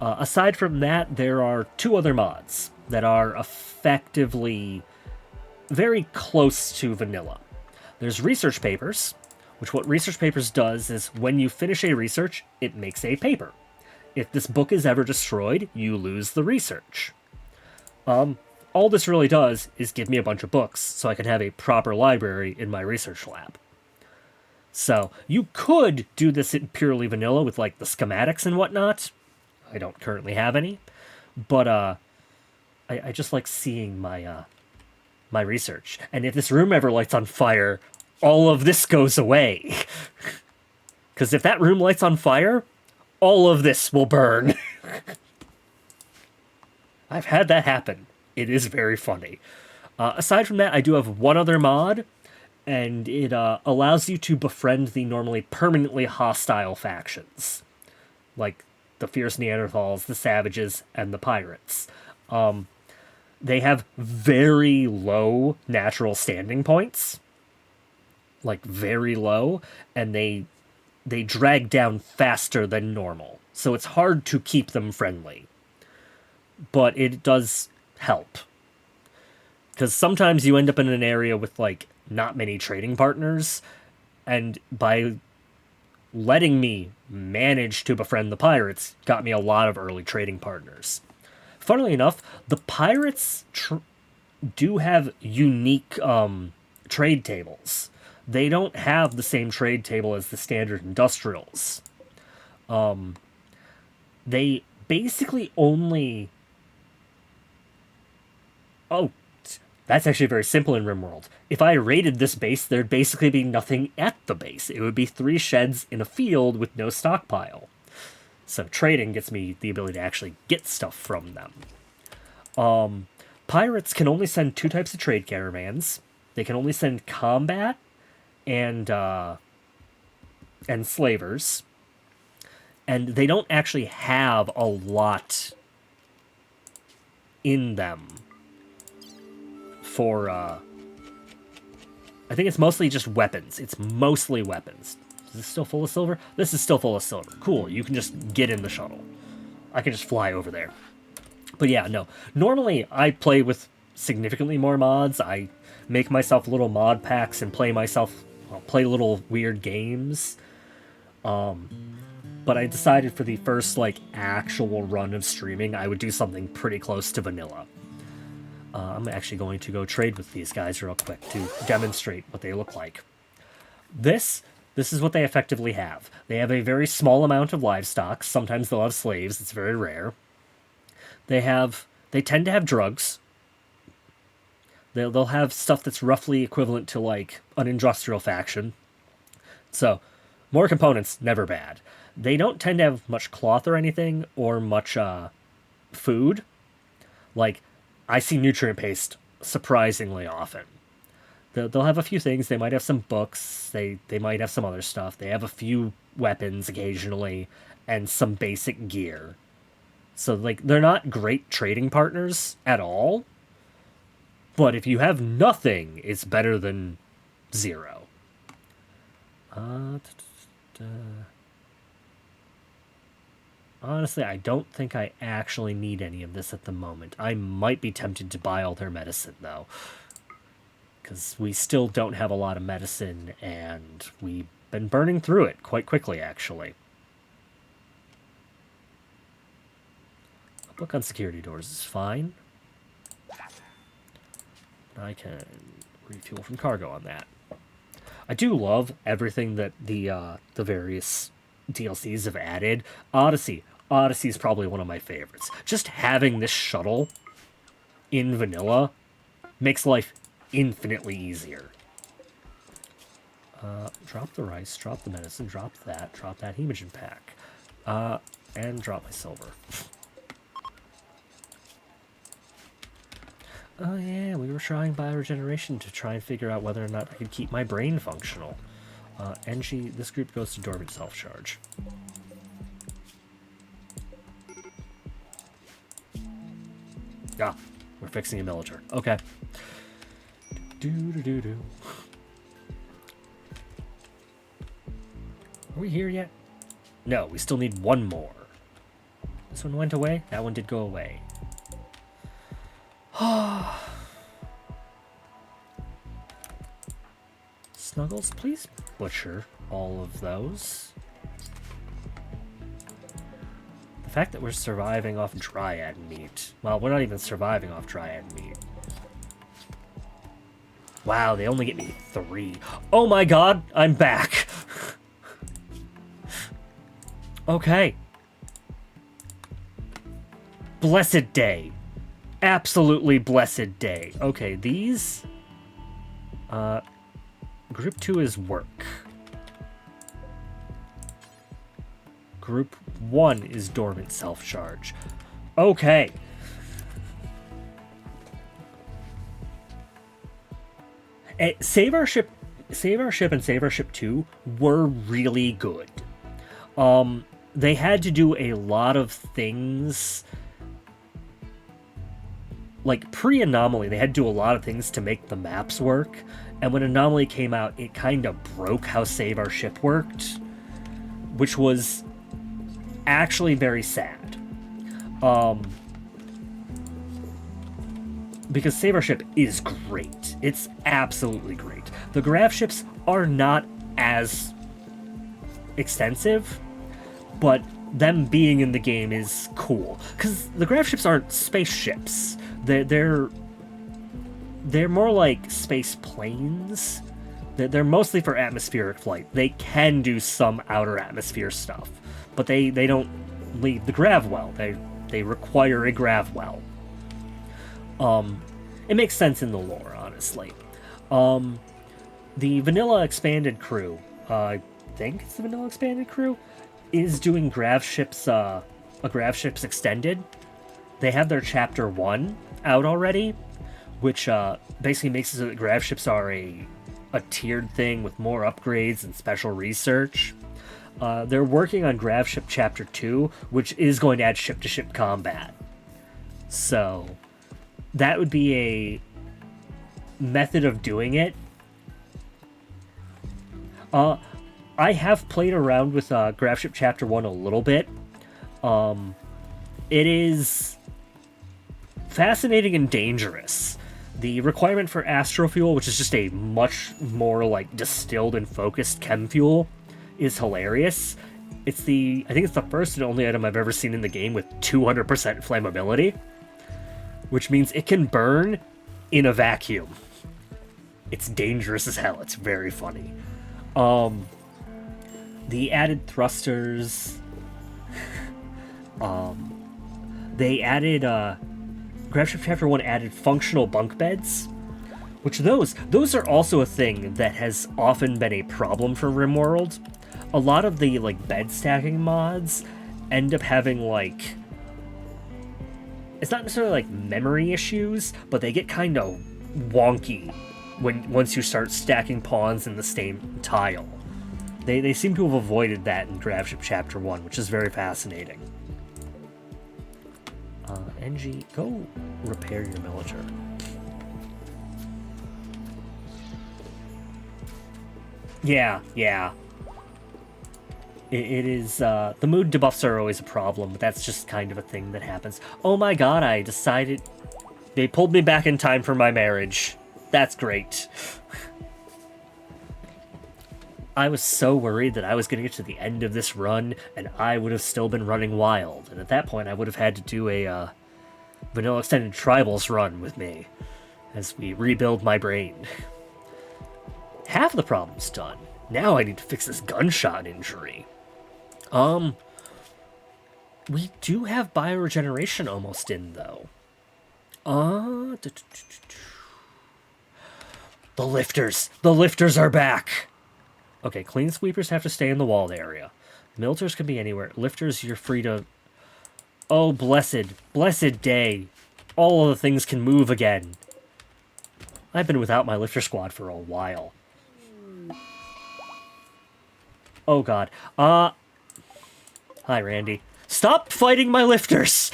Aside from that, there are 2 other mods that are effectively very close to vanilla. There's research papers, which what Research Papers does is when you finish a research, it makes a paper. If this book is ever destroyed, you lose the research. All this really does is give me a bunch of books so I can have a proper library in my research lab. So you could do this in purely vanilla with like the schematics and whatnot. I don't currently have any, but I just like seeing my my research. And if this room ever lights on fire, all of this goes away. Because if that room lights on fire, all of this will burn. I've had that happen. It is very funny. Aside from that, I do have one other mod, and it allows you to befriend the normally permanently hostile factions, like the fierce Neanderthals, the savages, and the pirates. They have very low natural standing points, like very low, and they drag down faster than normal, so it's hard to keep them friendly. But it does help. Because sometimes you end up in an area with, like, not many trading partners, and by letting me manage to befriend the pirates, got me a lot of early trading partners. Funnily enough, the pirates do have unique trade tables. They don't have the same trade table as the standard industrials. They basically only... Oh, that's actually very simple in Rimworld. If I raided this base, there'd basically be nothing at the base. It would be 3 sheds in a field with no stockpile. So trading gets me the ability to actually get stuff from them. Pirates can only send 2 types of trade caravans. They can only send combat and slavers. And they don't actually have a lot in them for, I think it's mostly just weapons. It's mostly weapons. Is this still full of silver? This is still full of silver. Cool, you can just get in the shuttle. I can just fly over there. But yeah, no. Normally, I play with significantly more mods. I make myself little mod packs and play little weird games. But I decided for the first, like, actual run of streaming, I would do something pretty close to vanilla. I'm actually going to go trade with these guys real quick to demonstrate what they look like. This is what they effectively have. They have a very small amount of livestock. Sometimes they'll have slaves. It's very rare. They tend to have drugs. They'll have stuff that's roughly equivalent to, like, an industrial faction. So, more components, never bad. They don't tend to have much cloth or anything, or much food. Like, I see nutrient paste surprisingly often. They'll have a few things. They might have some books. They might have some other stuff. They have a few weapons occasionally, and some basic gear. So, like, they're not great trading partners at all. But if you have nothing, it's better than 0. Honestly, I don't think I actually need any of this at the moment. I might be tempted to buy all their medicine, though. Because we still don't have a lot of medicine, and we've been burning through it quite quickly, actually. A book on security doors is fine. I can refuel from cargo on that. I do love everything that the various DLCs have added. Odyssey is probably one of my favorites. Just having this shuttle in vanilla makes life infinitely easier. Drop the rice, drop the medicine, drop that hemogen pack, and drop my silver. Oh yeah, we were trying bioregeneration to try and figure out whether or not I could keep my brain functional. NG, this group goes to dormant self-charge. Ah, we're fixing a villager. Okay. Do. Are we here yet? No, we still need one more. This one went away? That one did go away. Snuggles, please butcher all of those. The fact that we're surviving off dryad meat. Well, we're not even surviving off dryad meat. Wow, they only get me 3. Oh my god, I'm back! Okay. Blessed day. Absolutely blessed day. Okay, these... Group 2 is work. Group 1 is dormant self-charge. Okay. Save Our Ship and Save Our Ship 2 were really good. They had to do a lot of things. Like, pre-Anomaly, they had to do a lot of things to make the maps work. And when Anomaly came out, it kind of broke how Save Our Ship worked. Which was actually very sad. Because Save Our Ship is great. It's absolutely great. The grav ships are not as extensive, but them being in the game is cool. Because the grav ships aren't spaceships. They're more like space planes. They're mostly for atmospheric flight. They can do some outer atmosphere stuff, but they don't leave the grav well. They require a grav well. It makes sense in the lore, honestly. The Vanilla Expanded crew, I think it's the Vanilla Expanded crew, is doing grav ships, a grav ships extended. They have their chapter 1 out already, which basically makes it so that grav ships are a tiered thing with more upgrades and special research. They're working on grav ship chapter 2, which is going to add ship-to-ship combat. So that would be a method of doing it. I have played around with grav ship chapter 1 a little bit. It is fascinating and dangerous. The requirement for astrofuel, which is just a much more like distilled and focused chem fuel, is hilarious. I think it's the first and only item I've ever seen in the game with 200% flammability, which means it can burn in a vacuum. It's dangerous as hell. It's very funny. The added thrusters. They added Grav Ship Chapter 1 added functional bunk beds, which those are also a thing that has often been a problem for Rimworld. A lot of the like bed stacking mods end up having like, it's not necessarily like memory issues, but they get kind of wonky once you start stacking pawns in the same tile. They seem to have avoided that in Grav Ship Chapter 1, which is very fascinating. NG, go repair your Militar. Yeah. It is, the mood debuffs are always a problem, but that's just kind of a thing that happens. Oh my god, I decided... They pulled me back in time for my marriage. That's great. I was so worried that I was going to get to the end of this run, and I would have still been running wild. And at that point, I would have had to do a, Vanilla Extended Tribals run with me, as we rebuild my brain. Half of the problem's done. Now I need to fix this gunshot injury. We do have bioregeneration almost in, though. The lifters! The lifters are back! Okay, clean sweepers have to stay in the walled area. Militars can be anywhere. Lifters, you're free to... Oh, blessed day. All of the things can move again. I've been without my lifter squad for a while. Oh god. Hi, Randy. Stop fighting my lifters!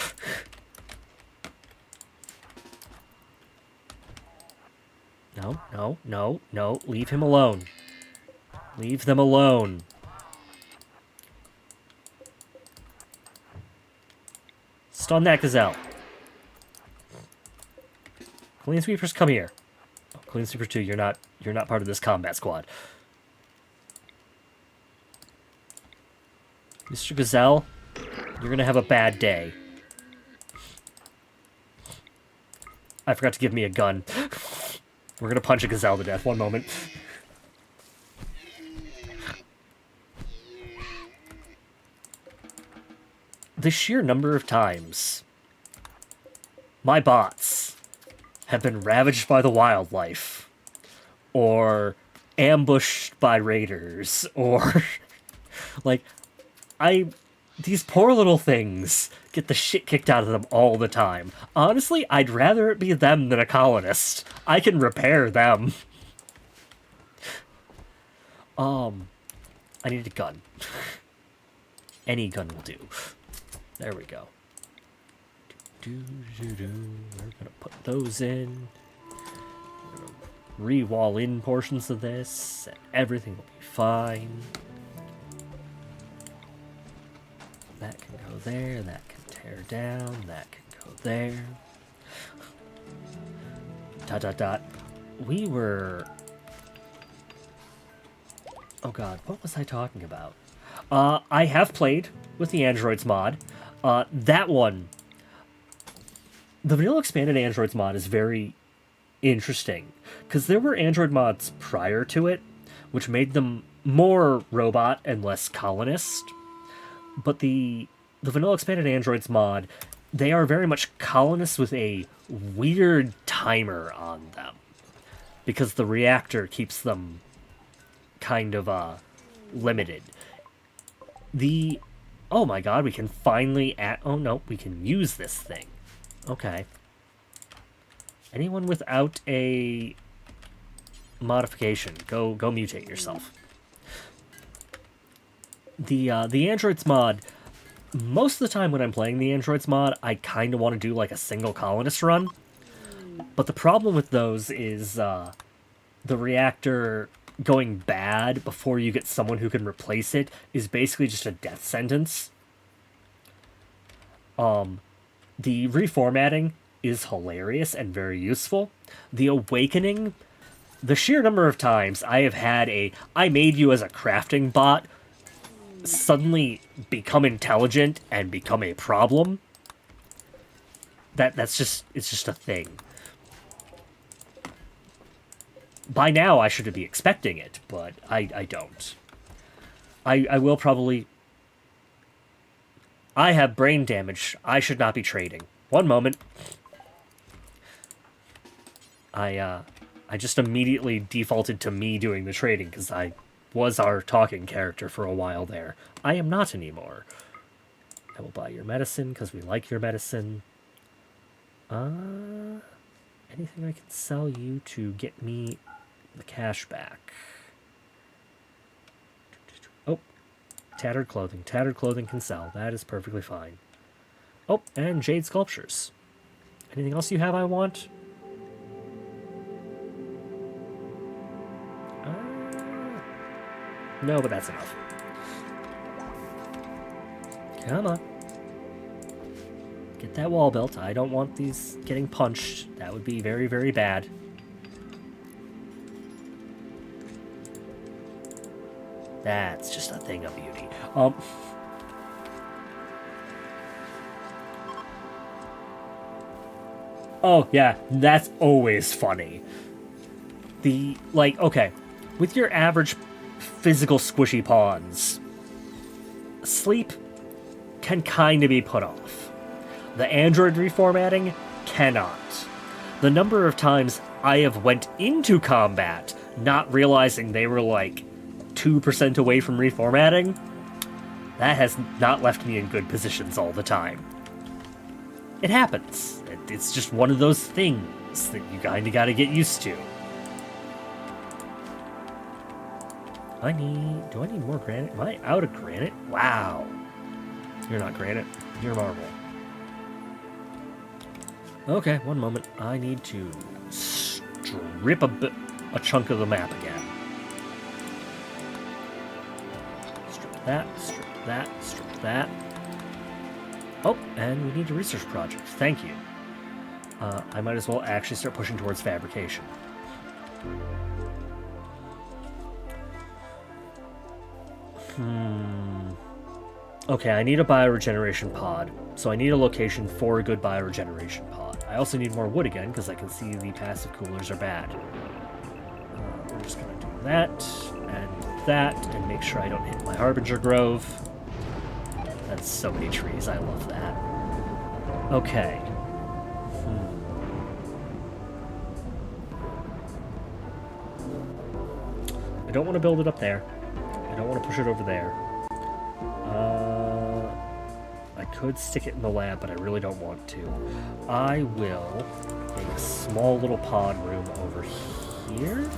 No. Leave him alone. Leave them alone. Stun that gazelle. Clean sweepers, come here. Oh, Queen Super 2, you're not part of this combat squad. Mr. Gazelle, you're gonna have a bad day. I forgot to give me a gun. We're gonna punch a gazelle to death. One moment. The sheer number of times my bots have been ravaged by the wildlife, or ambushed by raiders, or like these poor little things get the shit kicked out of them all the time. Honestly, I'd rather it be them than a colonist. I can repair them. I need a gun. Any gun will do. There we go. We're gonna put those in. We're gonna re-wall in portions of this, and everything will be fine. That can go there, that can tear down, that can go there. Dot dot dot. We were... Oh god, what was I talking about? I have played with the Androids mod. That one... The Vanilla Expanded Androids mod is very interesting, because there were Android mods prior to it, which made them more robot and less colonist. But the Vanilla Expanded Androids mod, they are very much colonists with a weird timer on them, because the reactor keeps them kind of limited. Oh my god, we can finally oh no, we can use this thing. Okay. Anyone without a modification, go mutate yourself. The Androids mod, most of the time when I'm playing the Androids mod, I kind of want to do like a single colonist run. But the problem with those is the reactor going bad before you get someone who can replace it is basically just a death sentence. The reformatting is hilarious and very useful. The awakening, the sheer number of times I have had I made you as a crafting bot suddenly become intelligent and become a problem. It's just a thing. By now I should be expecting it, but I don't. I will probably... I have brain damage. I should not be trading. One moment. I just immediately defaulted to me doing the trading, because I was our talking character for a while there. I am not anymore. I will buy your medicine, because we like your medicine. Anything I can sell you to get me the cash back? Oh. Tattered clothing. Tattered clothing can sell. That is perfectly fine. Oh, and jade sculptures. Anything else you have I want? No, but that's enough. Come on. Get that wall built. I don't want these getting punched. That would be very, very bad. That's just a thing of beauty. Oh, yeah, that's always funny. Okay, with your average physical squishy pawns, sleep can kind of be put off. The Android reformatting cannot. The number of times I have went into combat not realizing they were like 2% away from reformatting, that has not left me in good positions all the time. It happens. It's just one of those things that you kinda gotta get used to. Do I need more granite? Am I out of granite? Wow. You're not granite. You're marble. Okay, one moment. I need to strip a chunk of the map again. Strip that, strip that, strip that. Oh, and we need a research project. Thank you. I might as well actually start pushing towards fabrication. Okay, I need a bioregeneration pod, so I need a location for a good bioregeneration pod. I also need more wood again, because I can see the passive coolers are bad. We're just going to do that, and make sure I don't hit my Harbinger Grove. That's so many trees, I love that. Okay. I don't want to build it up there. I don't want to push it over there. I could stick it in the lab, but I really don't want to. I will make a small little pod room over here.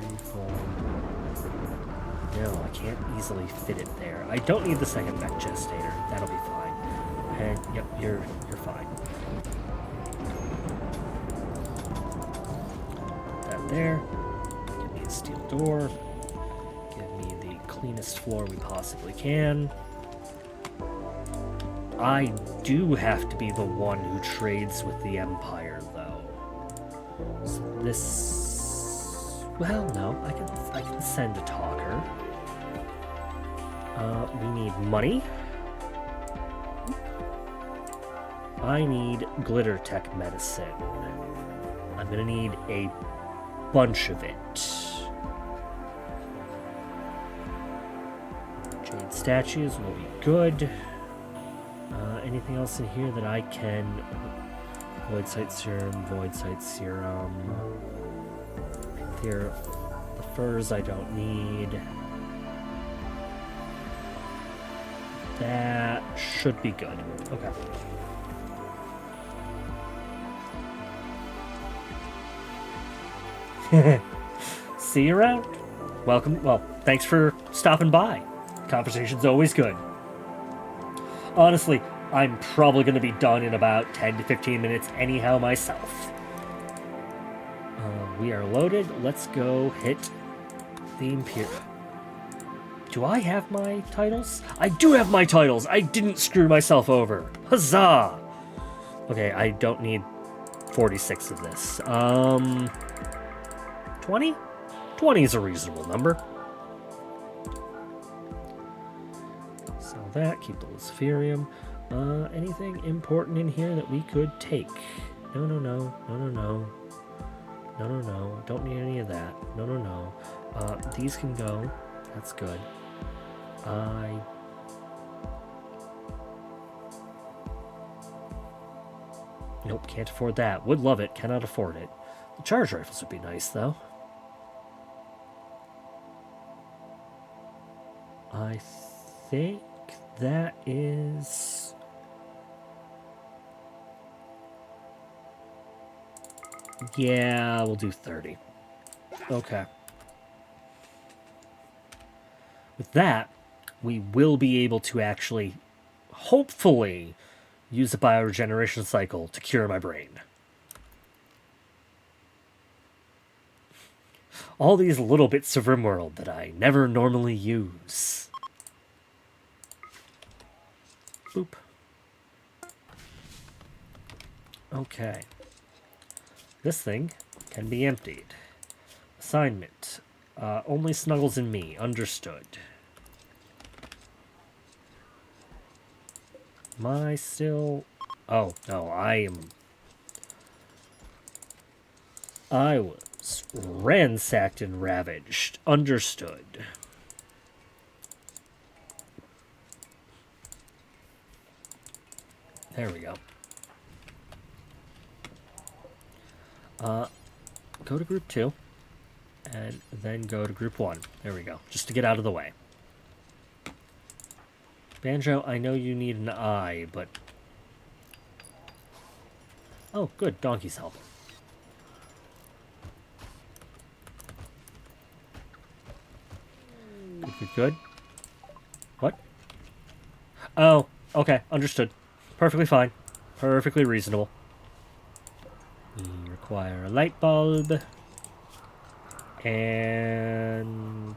34. No, I can't easily fit it there. I don't need the second mech gestator. That'll be fine. And yep, you're fine. Put that there. Give me a steel door. Give me the cleanest floor we possibly can. I do have to be the one who trades with the Empire, though. So this... Well, no, I can send a talker. We need money. I need glitter tech medicine. I'm gonna need a bunch of it. Jade statues will be good. Anything else in here that I can... Void Sight Serum. Here, the furs I don't need. That should be good. Okay. See you around. Welcome. Well, thanks for stopping by. Conversation's always good. Honestly, I'm probably going to be done in about 10 to 15 minutes anyhow myself. We are loaded. Let's go hit the Imperial. Do I have my titles? I do have my titles! I didn't screw myself over. Huzzah! Okay, I don't need 46 of this. 20? 20 is a reasonable number. So that, keep the Luciferium. Anything important in here that we could take? No. Don't need any of that. No. These can go. That's good. Nope, can't afford that. Would love it, cannot afford it. The charge rifles would be nice, though. I think that is... Yeah, we'll do 30. Okay. With that, we will be able to actually, hopefully, use the bioregeneration cycle to cure my brain. All these little bits of Rimworld that I never normally use. Boop. Okay. This thing can be emptied. Assignment. Only Snuggles and me. Understood. Am I still... Oh, no, I was ransacked and ravaged. Understood. There we go. Go to group 2. And then go to group 1. There we go. Just to get out of the way. Banjo, I know you need an eye, but... Oh, good. Donkey's help. Good. What? Oh, okay. Understood. Perfectly fine. Perfectly reasonable. We require a light bulb. And...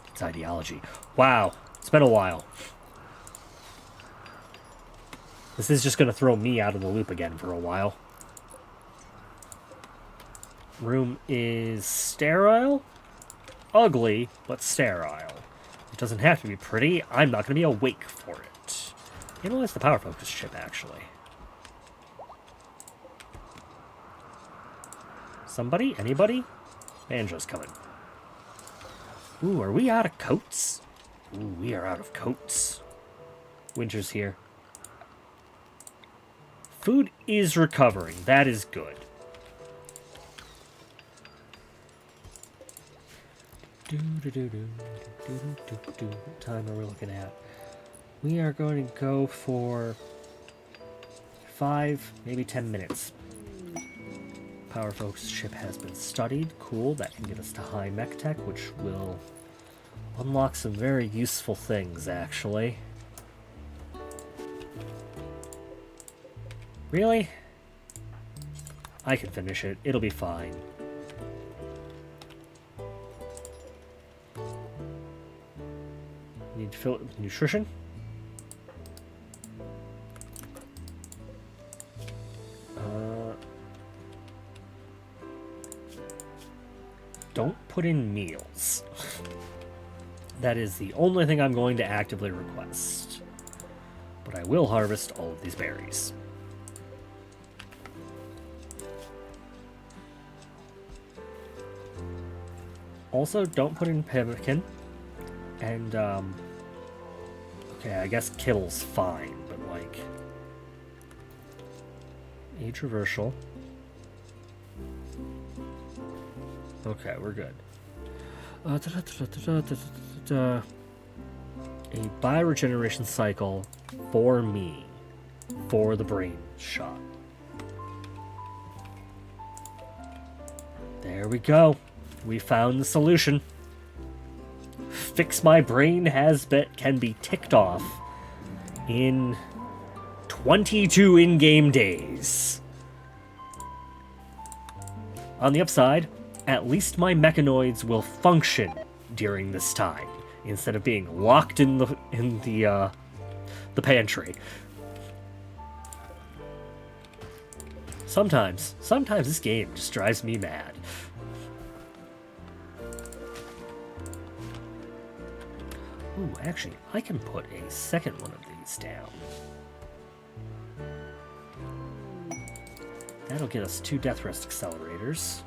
It's ideology. Wow. It's been a while. This is just going to throw me out of the loop again for a while. Room is sterile. Ugly, but sterile. It doesn't have to be pretty. I'm not going to be awake for it. Analyze the power focus chip, actually. Somebody? Anybody? Banjo's coming. Ooh, are we out of coats? Ooh, we are out of coats. Winter's here. Food is recovering. That is good. What time are we looking at? We are going to go for 5, maybe 10 minutes. Power focus chip has been studied. Cool. That can get us to high mech tech, which will unlock some very useful things, actually. Really? I can finish it. It'll be fine. Need to fill it with nutrition. Don't put in meals. That is the only thing I'm going to actively request. But I will harvest all of these berries. Also, don't put in pemmican. And, okay, I guess kittle's fine, but, like, age reversal. Okay, we're good. A bioregeneration cycle for me, for the brain shot. There we go. We found the solution. Fix my brain can be ticked off in 22 in-game days. On the upside, at least my mechanoids will function during this time instead of being locked in the pantry. Sometimes this game just drives me mad. Ooh, actually, I can put a second one of these down. That'll get us 2 death rest accelerators.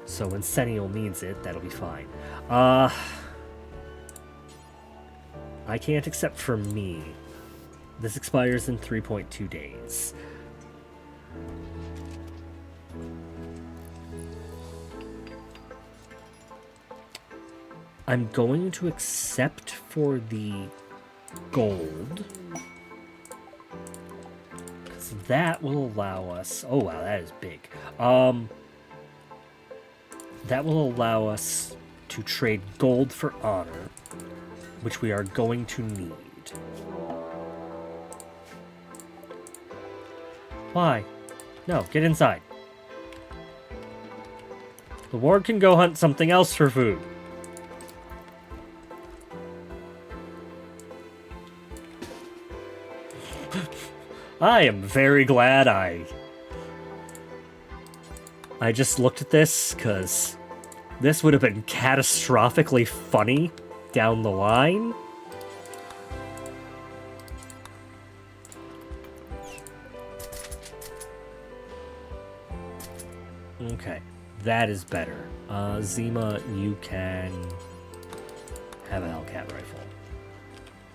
So when Sennial needs it, that'll be fine. I can't accept for me. This expires in 3.2 days. I'm going to accept for the gold. Because that will allow us... Oh, wow, that is big. That will allow us to trade gold for honor, which we are going to need. Why? No, get inside. The ward can go hunt something else for food. I am very glad I just looked at this, because this would have been catastrophically funny down the line. Okay, that is better. Zima, you can have a Hellcat rifle.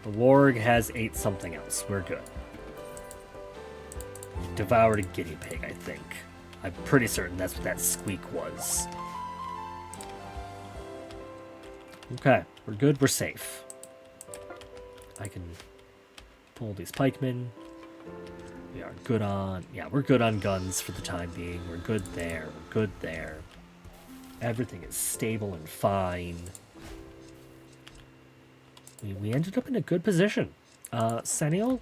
The Warg has 8 something else. We're good. Devoured a guinea pig, I think. I'm pretty certain that's what that squeak was. Okay, we're good, we're safe. I can pull these pikemen. We are good on... Yeah, we're good on guns for the time being. We're good there, we're good there. Everything is stable and fine. We ended up in a good position. Sennial,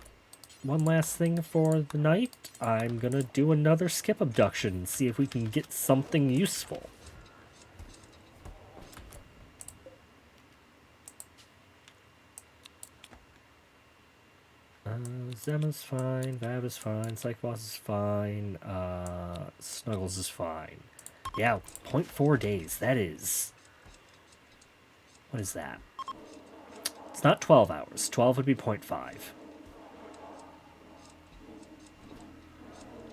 one last thing for the night. I'm gonna do another skip abduction and see if we can get something useful. Zema's fine, Vav is fine, Psychboss is fine, Snuggles is fine. Yeah, 0.4 days. That is... What is that? It's not 12 hours. 12 would be 0.5.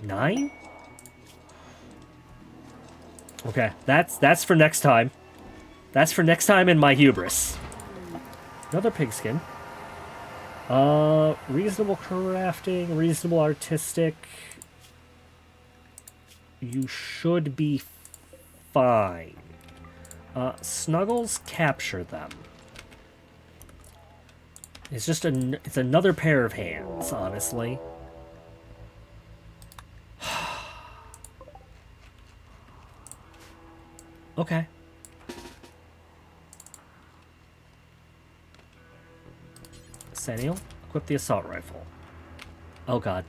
9? Okay, that's for next time. That's for next time in my hubris. Another pigskin. Reasonable crafting, reasonable artistic. You should be fine. Snuggles, capture them. It's just it's another pair of hands, honestly. Okay. Senial, equip the assault rifle. Oh god.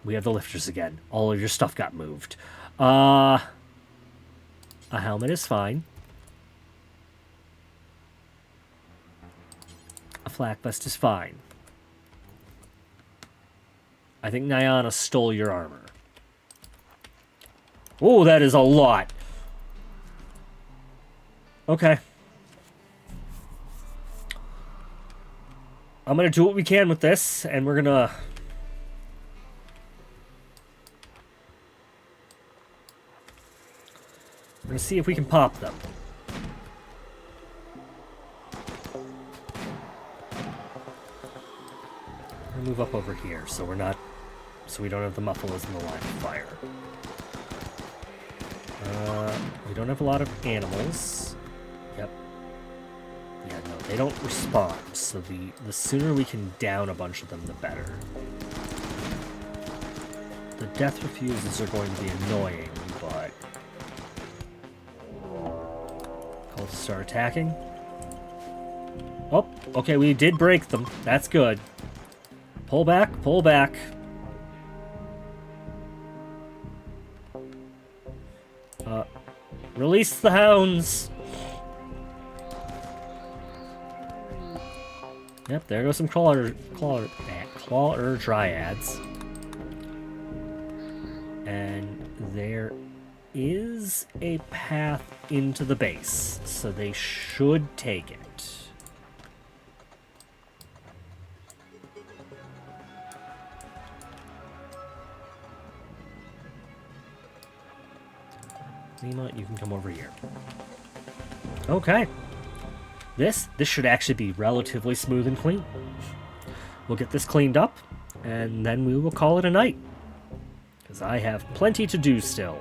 We have the lifters again. All of your stuff got moved. A helmet is fine. A flak vest is fine. I think Nyana stole your armor. Oh, that is a lot. Okay. I'm gonna do what we can with this, and we're gonna... We're gonna see if we can pop them. We're gonna move up over here, so we're not... So we don't have the mufflers in the line of fire. We don't have a lot of animals. Yep. Yeah, no, they don't respond, so the sooner we can down a bunch of them, the better. The death refuses are going to be annoying, but... Call to start attacking. Oh, okay, we did break them. That's good. Pull back, pull back. Release the hounds! Yep, there goes some claw dryads. And there is a path into the base, so they should take it. Zema, you can come over here. Okay. This should actually be relatively smooth and clean. We'll get this cleaned up, and then we will call it a night. Because I have plenty to do still.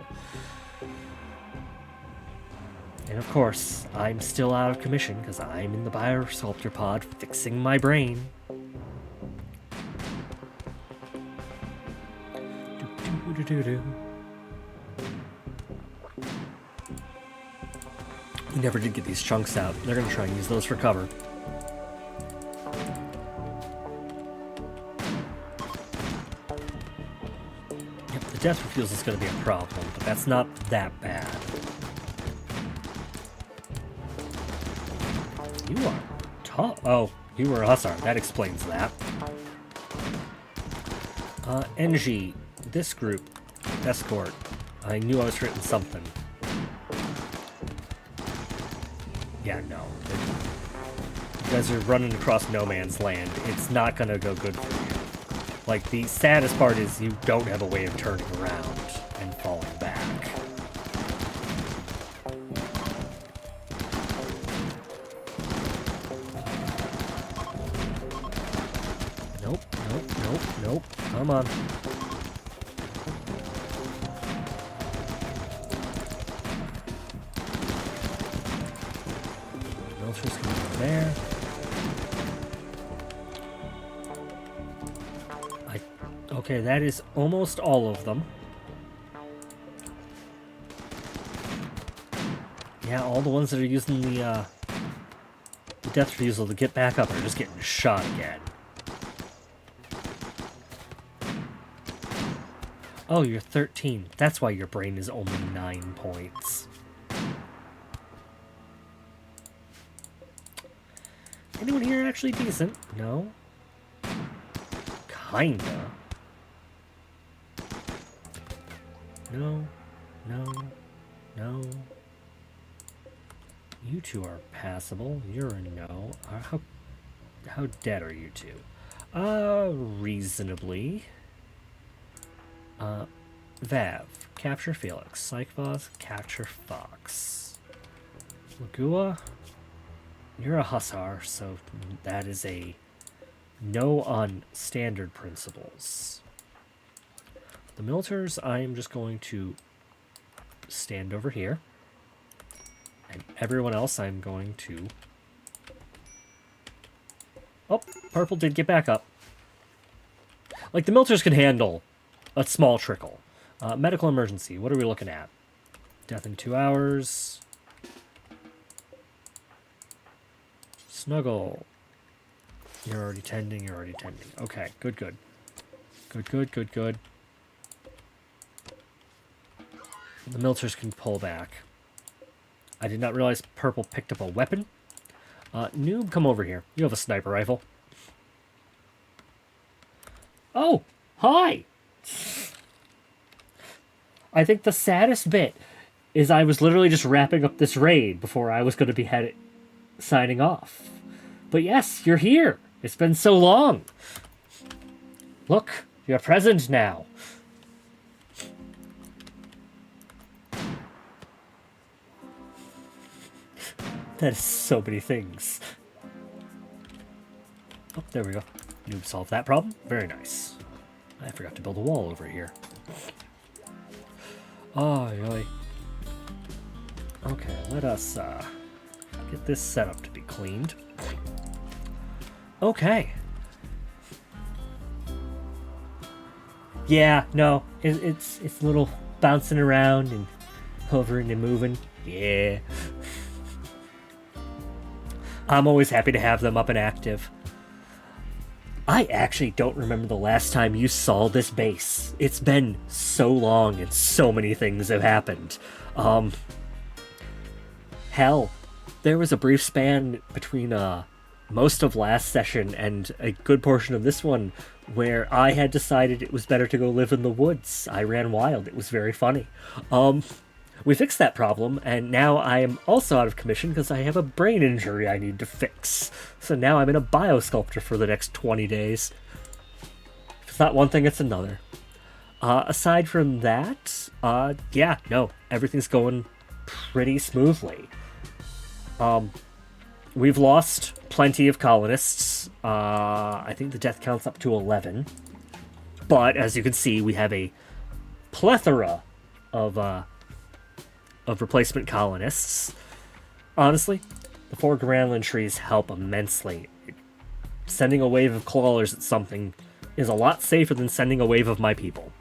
And of course, I'm still out of commission, because I'm in the Biosculptor pod fixing my brain. Do-do-do-do-do. We never did get these chunks out. They're going to try and use those for cover. Yep, the death refusal is going to be a problem, but that's not that bad. You are tall. Oh, you were a hussar. That explains that. NG, this group, escort. I knew I was written something. Yeah, no. You guys are running across no man's land. It's not gonna go good for you. Like, the saddest part is you don't have a way of turning around and falling back. Nope, nope, nope, nope. Come on. There. Okay, that is almost all of them. Yeah, all the ones that are using the death refusal to get back up are just getting shot again. Oh, you're 13. That's why your brain is only 9 points. Anyone here actually decent? No? Kinda. No. No. No. You two are passable. You're a no. How dead are you two? Reasonably. Vav, capture Felix. Psychvoz, capture Fox. Lagua, you're a hussar, so that is a no on standard principles. The militars, I am just going to stand over here. And everyone else, I'm going to... Oh, purple did get back up. Like, the militars can handle a small trickle. Medical emergency, what are we looking at? Death in 2 hours. Snuggle. You're already tending, you're already tending. Okay, good, good. Good, good, good, good. The militars can pull back. I did not realize purple picked up a weapon. Noob, come over here. You have a sniper rifle. Oh, hi! I think the saddest bit is I was literally just wrapping up this raid before I was going to be signing off. But yes, you're here. It's been so long. Look, you're present now. That is so many things. Oh, there we go. Noob solved that problem. Very nice. I forgot to build a wall over here. Oh, really? Okay, let us get this set up to be cleaned. Okay. Yeah, no, it's a little bouncing around and hovering and moving. Yeah. I'm always happy to have them up and active. I actually don't remember the last time you saw this base. It's been so long and so many things have happened. Hell, there was a brief span between most of last session and a good portion of this one where I had decided it was better to go live in the woods. I ran wild. It was very funny. We fixed that problem, and now I am also out of commission because I have a brain injury I need to fix. So now I'm in a biosculptor for the next 20 days. If it's not one thing, it's another. Aside from that, yeah, no, everything's going pretty smoothly. We've lost plenty of colonists. I think the death count's up to 11. But, as you can see, we have a plethora of replacement colonists. Honestly, the 4 Granland trees help immensely. Sending a wave of clawlers at something is a lot safer than sending a wave of my people.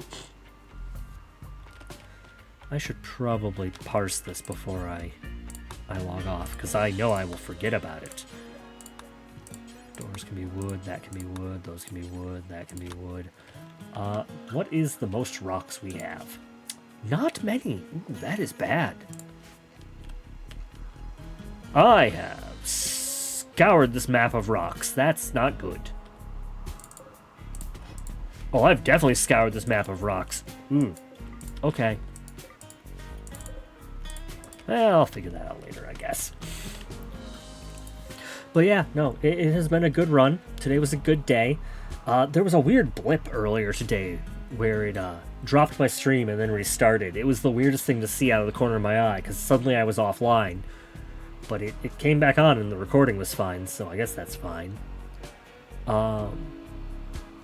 I should probably parse this before I log off, because I know I will forget about it. Doors can be wood, that can be wood, those can be wood, that can be wood. What is the most rocks we have? Not many. Ooh, that is bad. I have scoured this map of rocks. That's not good. Oh, I've definitely scoured this map of rocks. Okay. Well, I'll figure that out later, I guess. But yeah, no, it has been a good run. Today was a good day. There was a weird blip earlier today where it dropped my stream and then restarted. It was the weirdest thing to see out of the corner of my eye, because suddenly I was offline. But it came back on and the recording was fine, so I guess that's fine.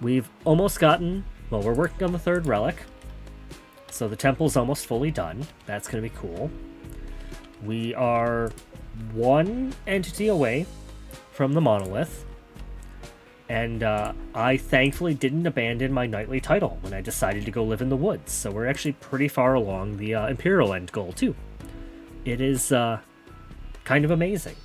We've almost gotten... Well, we're working on the 3rd relic. So the temple's almost fully done. That's going to be cool. We are 1 entity away from the monolith. And I thankfully didn't abandon my knightly title when I decided to go live in the woods. So we're actually pretty far along the Imperial end goal, too. It is kind of amazing.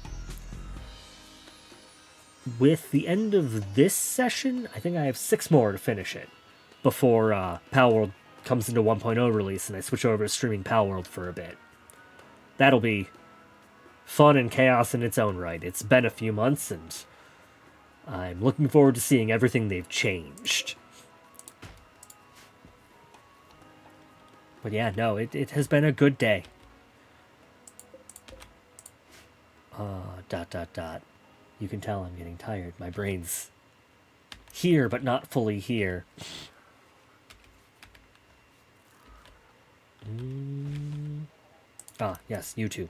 With the end of this session, I think I have 6 more to finish it before Palworld comes into 1.0 release and I switch over to streaming Palworld for a bit. That'll be fun and chaos in its own right. It's been a few months, and I'm looking forward to seeing everything they've changed. But yeah, no, it has been a good day. Dot, dot, dot. You can tell I'm getting tired. My brain's here, but not fully here. Ah, yes, you too.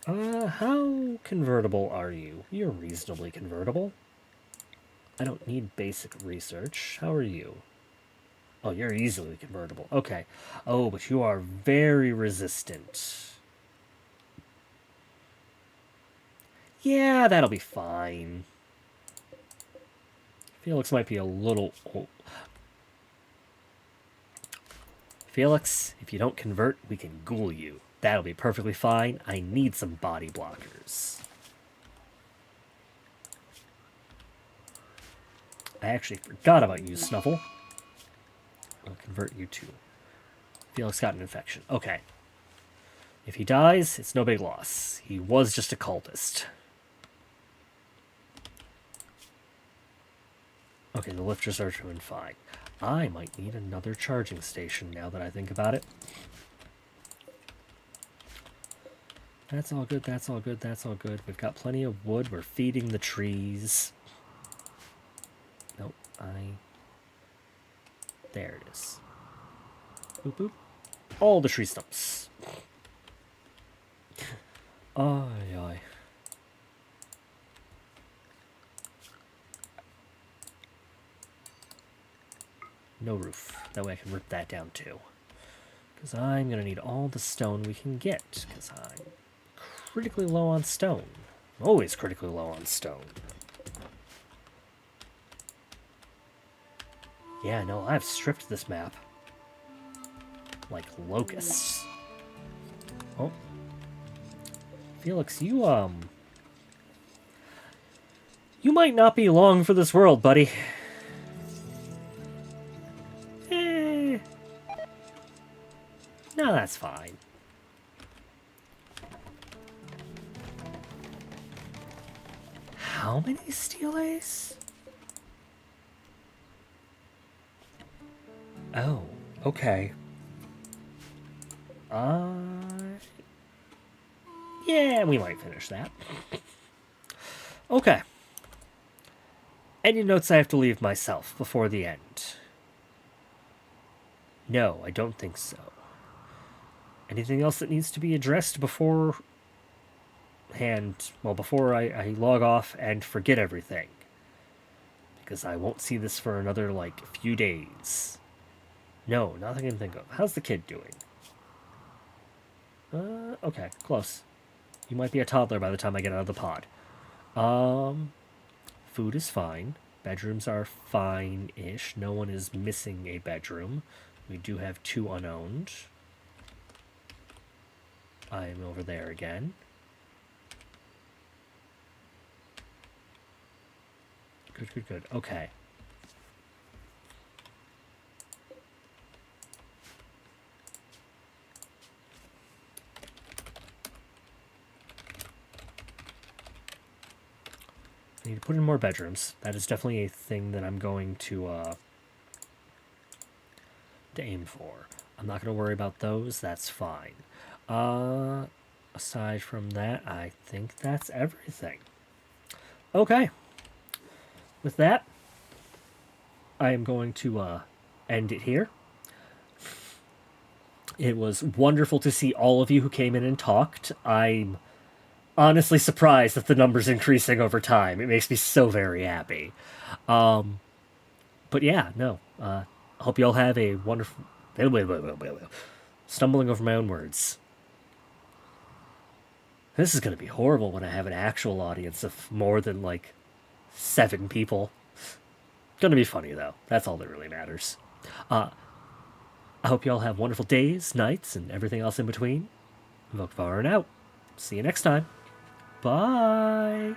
How convertible are you? You're reasonably convertible. I don't need basic research. How are you? Oh, you're easily convertible. Okay. Oh, but you are very resistant. Yeah, that'll be fine. Felix might be a little... Oh. Felix, if you don't convert, we can ghoul you. That'll be perfectly fine. I need some body blockers. I actually forgot about you, Snuffle. I'll convert you too. Felix got an infection. Okay. If he dies, it's no big loss. He was just a cultist. Okay, the lifters are doing fine. I might need another charging station now that I think about it. That's all good, that's all good, that's all good. We've got plenty of wood. We're feeding the trees. Nope, there it is. Boop, boop. All the tree stumps. Ay, ay. No roof. That way I can rip that down too. Because I'm going to need all the stone we can get. Because I'm critically low on stone. I'm always critically low on stone. Yeah, no, I've stripped this map. Like locusts. Oh. Felix, you might not be long for this world, buddy. No, that's fine. How many steelays? Oh, okay. Yeah, we might finish that. Okay. Any notes I have to leave myself before the end? No, I don't think so. Anything else that needs to be addressed before I log off and forget everything? Because I won't see this for another, like, few days. No, nothing I can think of. How's the kid doing? Okay, close. You might be a toddler by the time I get out of the pod. Food is fine. Bedrooms are fine-ish. No one is missing a bedroom. We do have 2 unowned. I'm over there again. Good, good, good. Okay. I need to put in more bedrooms. That is definitely a thing that I'm going to aim for. I'm not going to worry about those. That's fine. Aside from that, I think that's everything. Okay. With that, I am going to end it here. It was wonderful to see all of you who came in and talked. I'm honestly surprised that the number's increasing over time. It makes me so very happy. But yeah, no. Hope you all have a wonderful... Stumbling over my own words. This is going to be horrible when I have an actual audience of more than, like, 7 people. Gonna be funny, though. That's all that really matters. I hope you all have wonderful days, nights, and everything else in between. Vokvar and out. See you next time. Bye!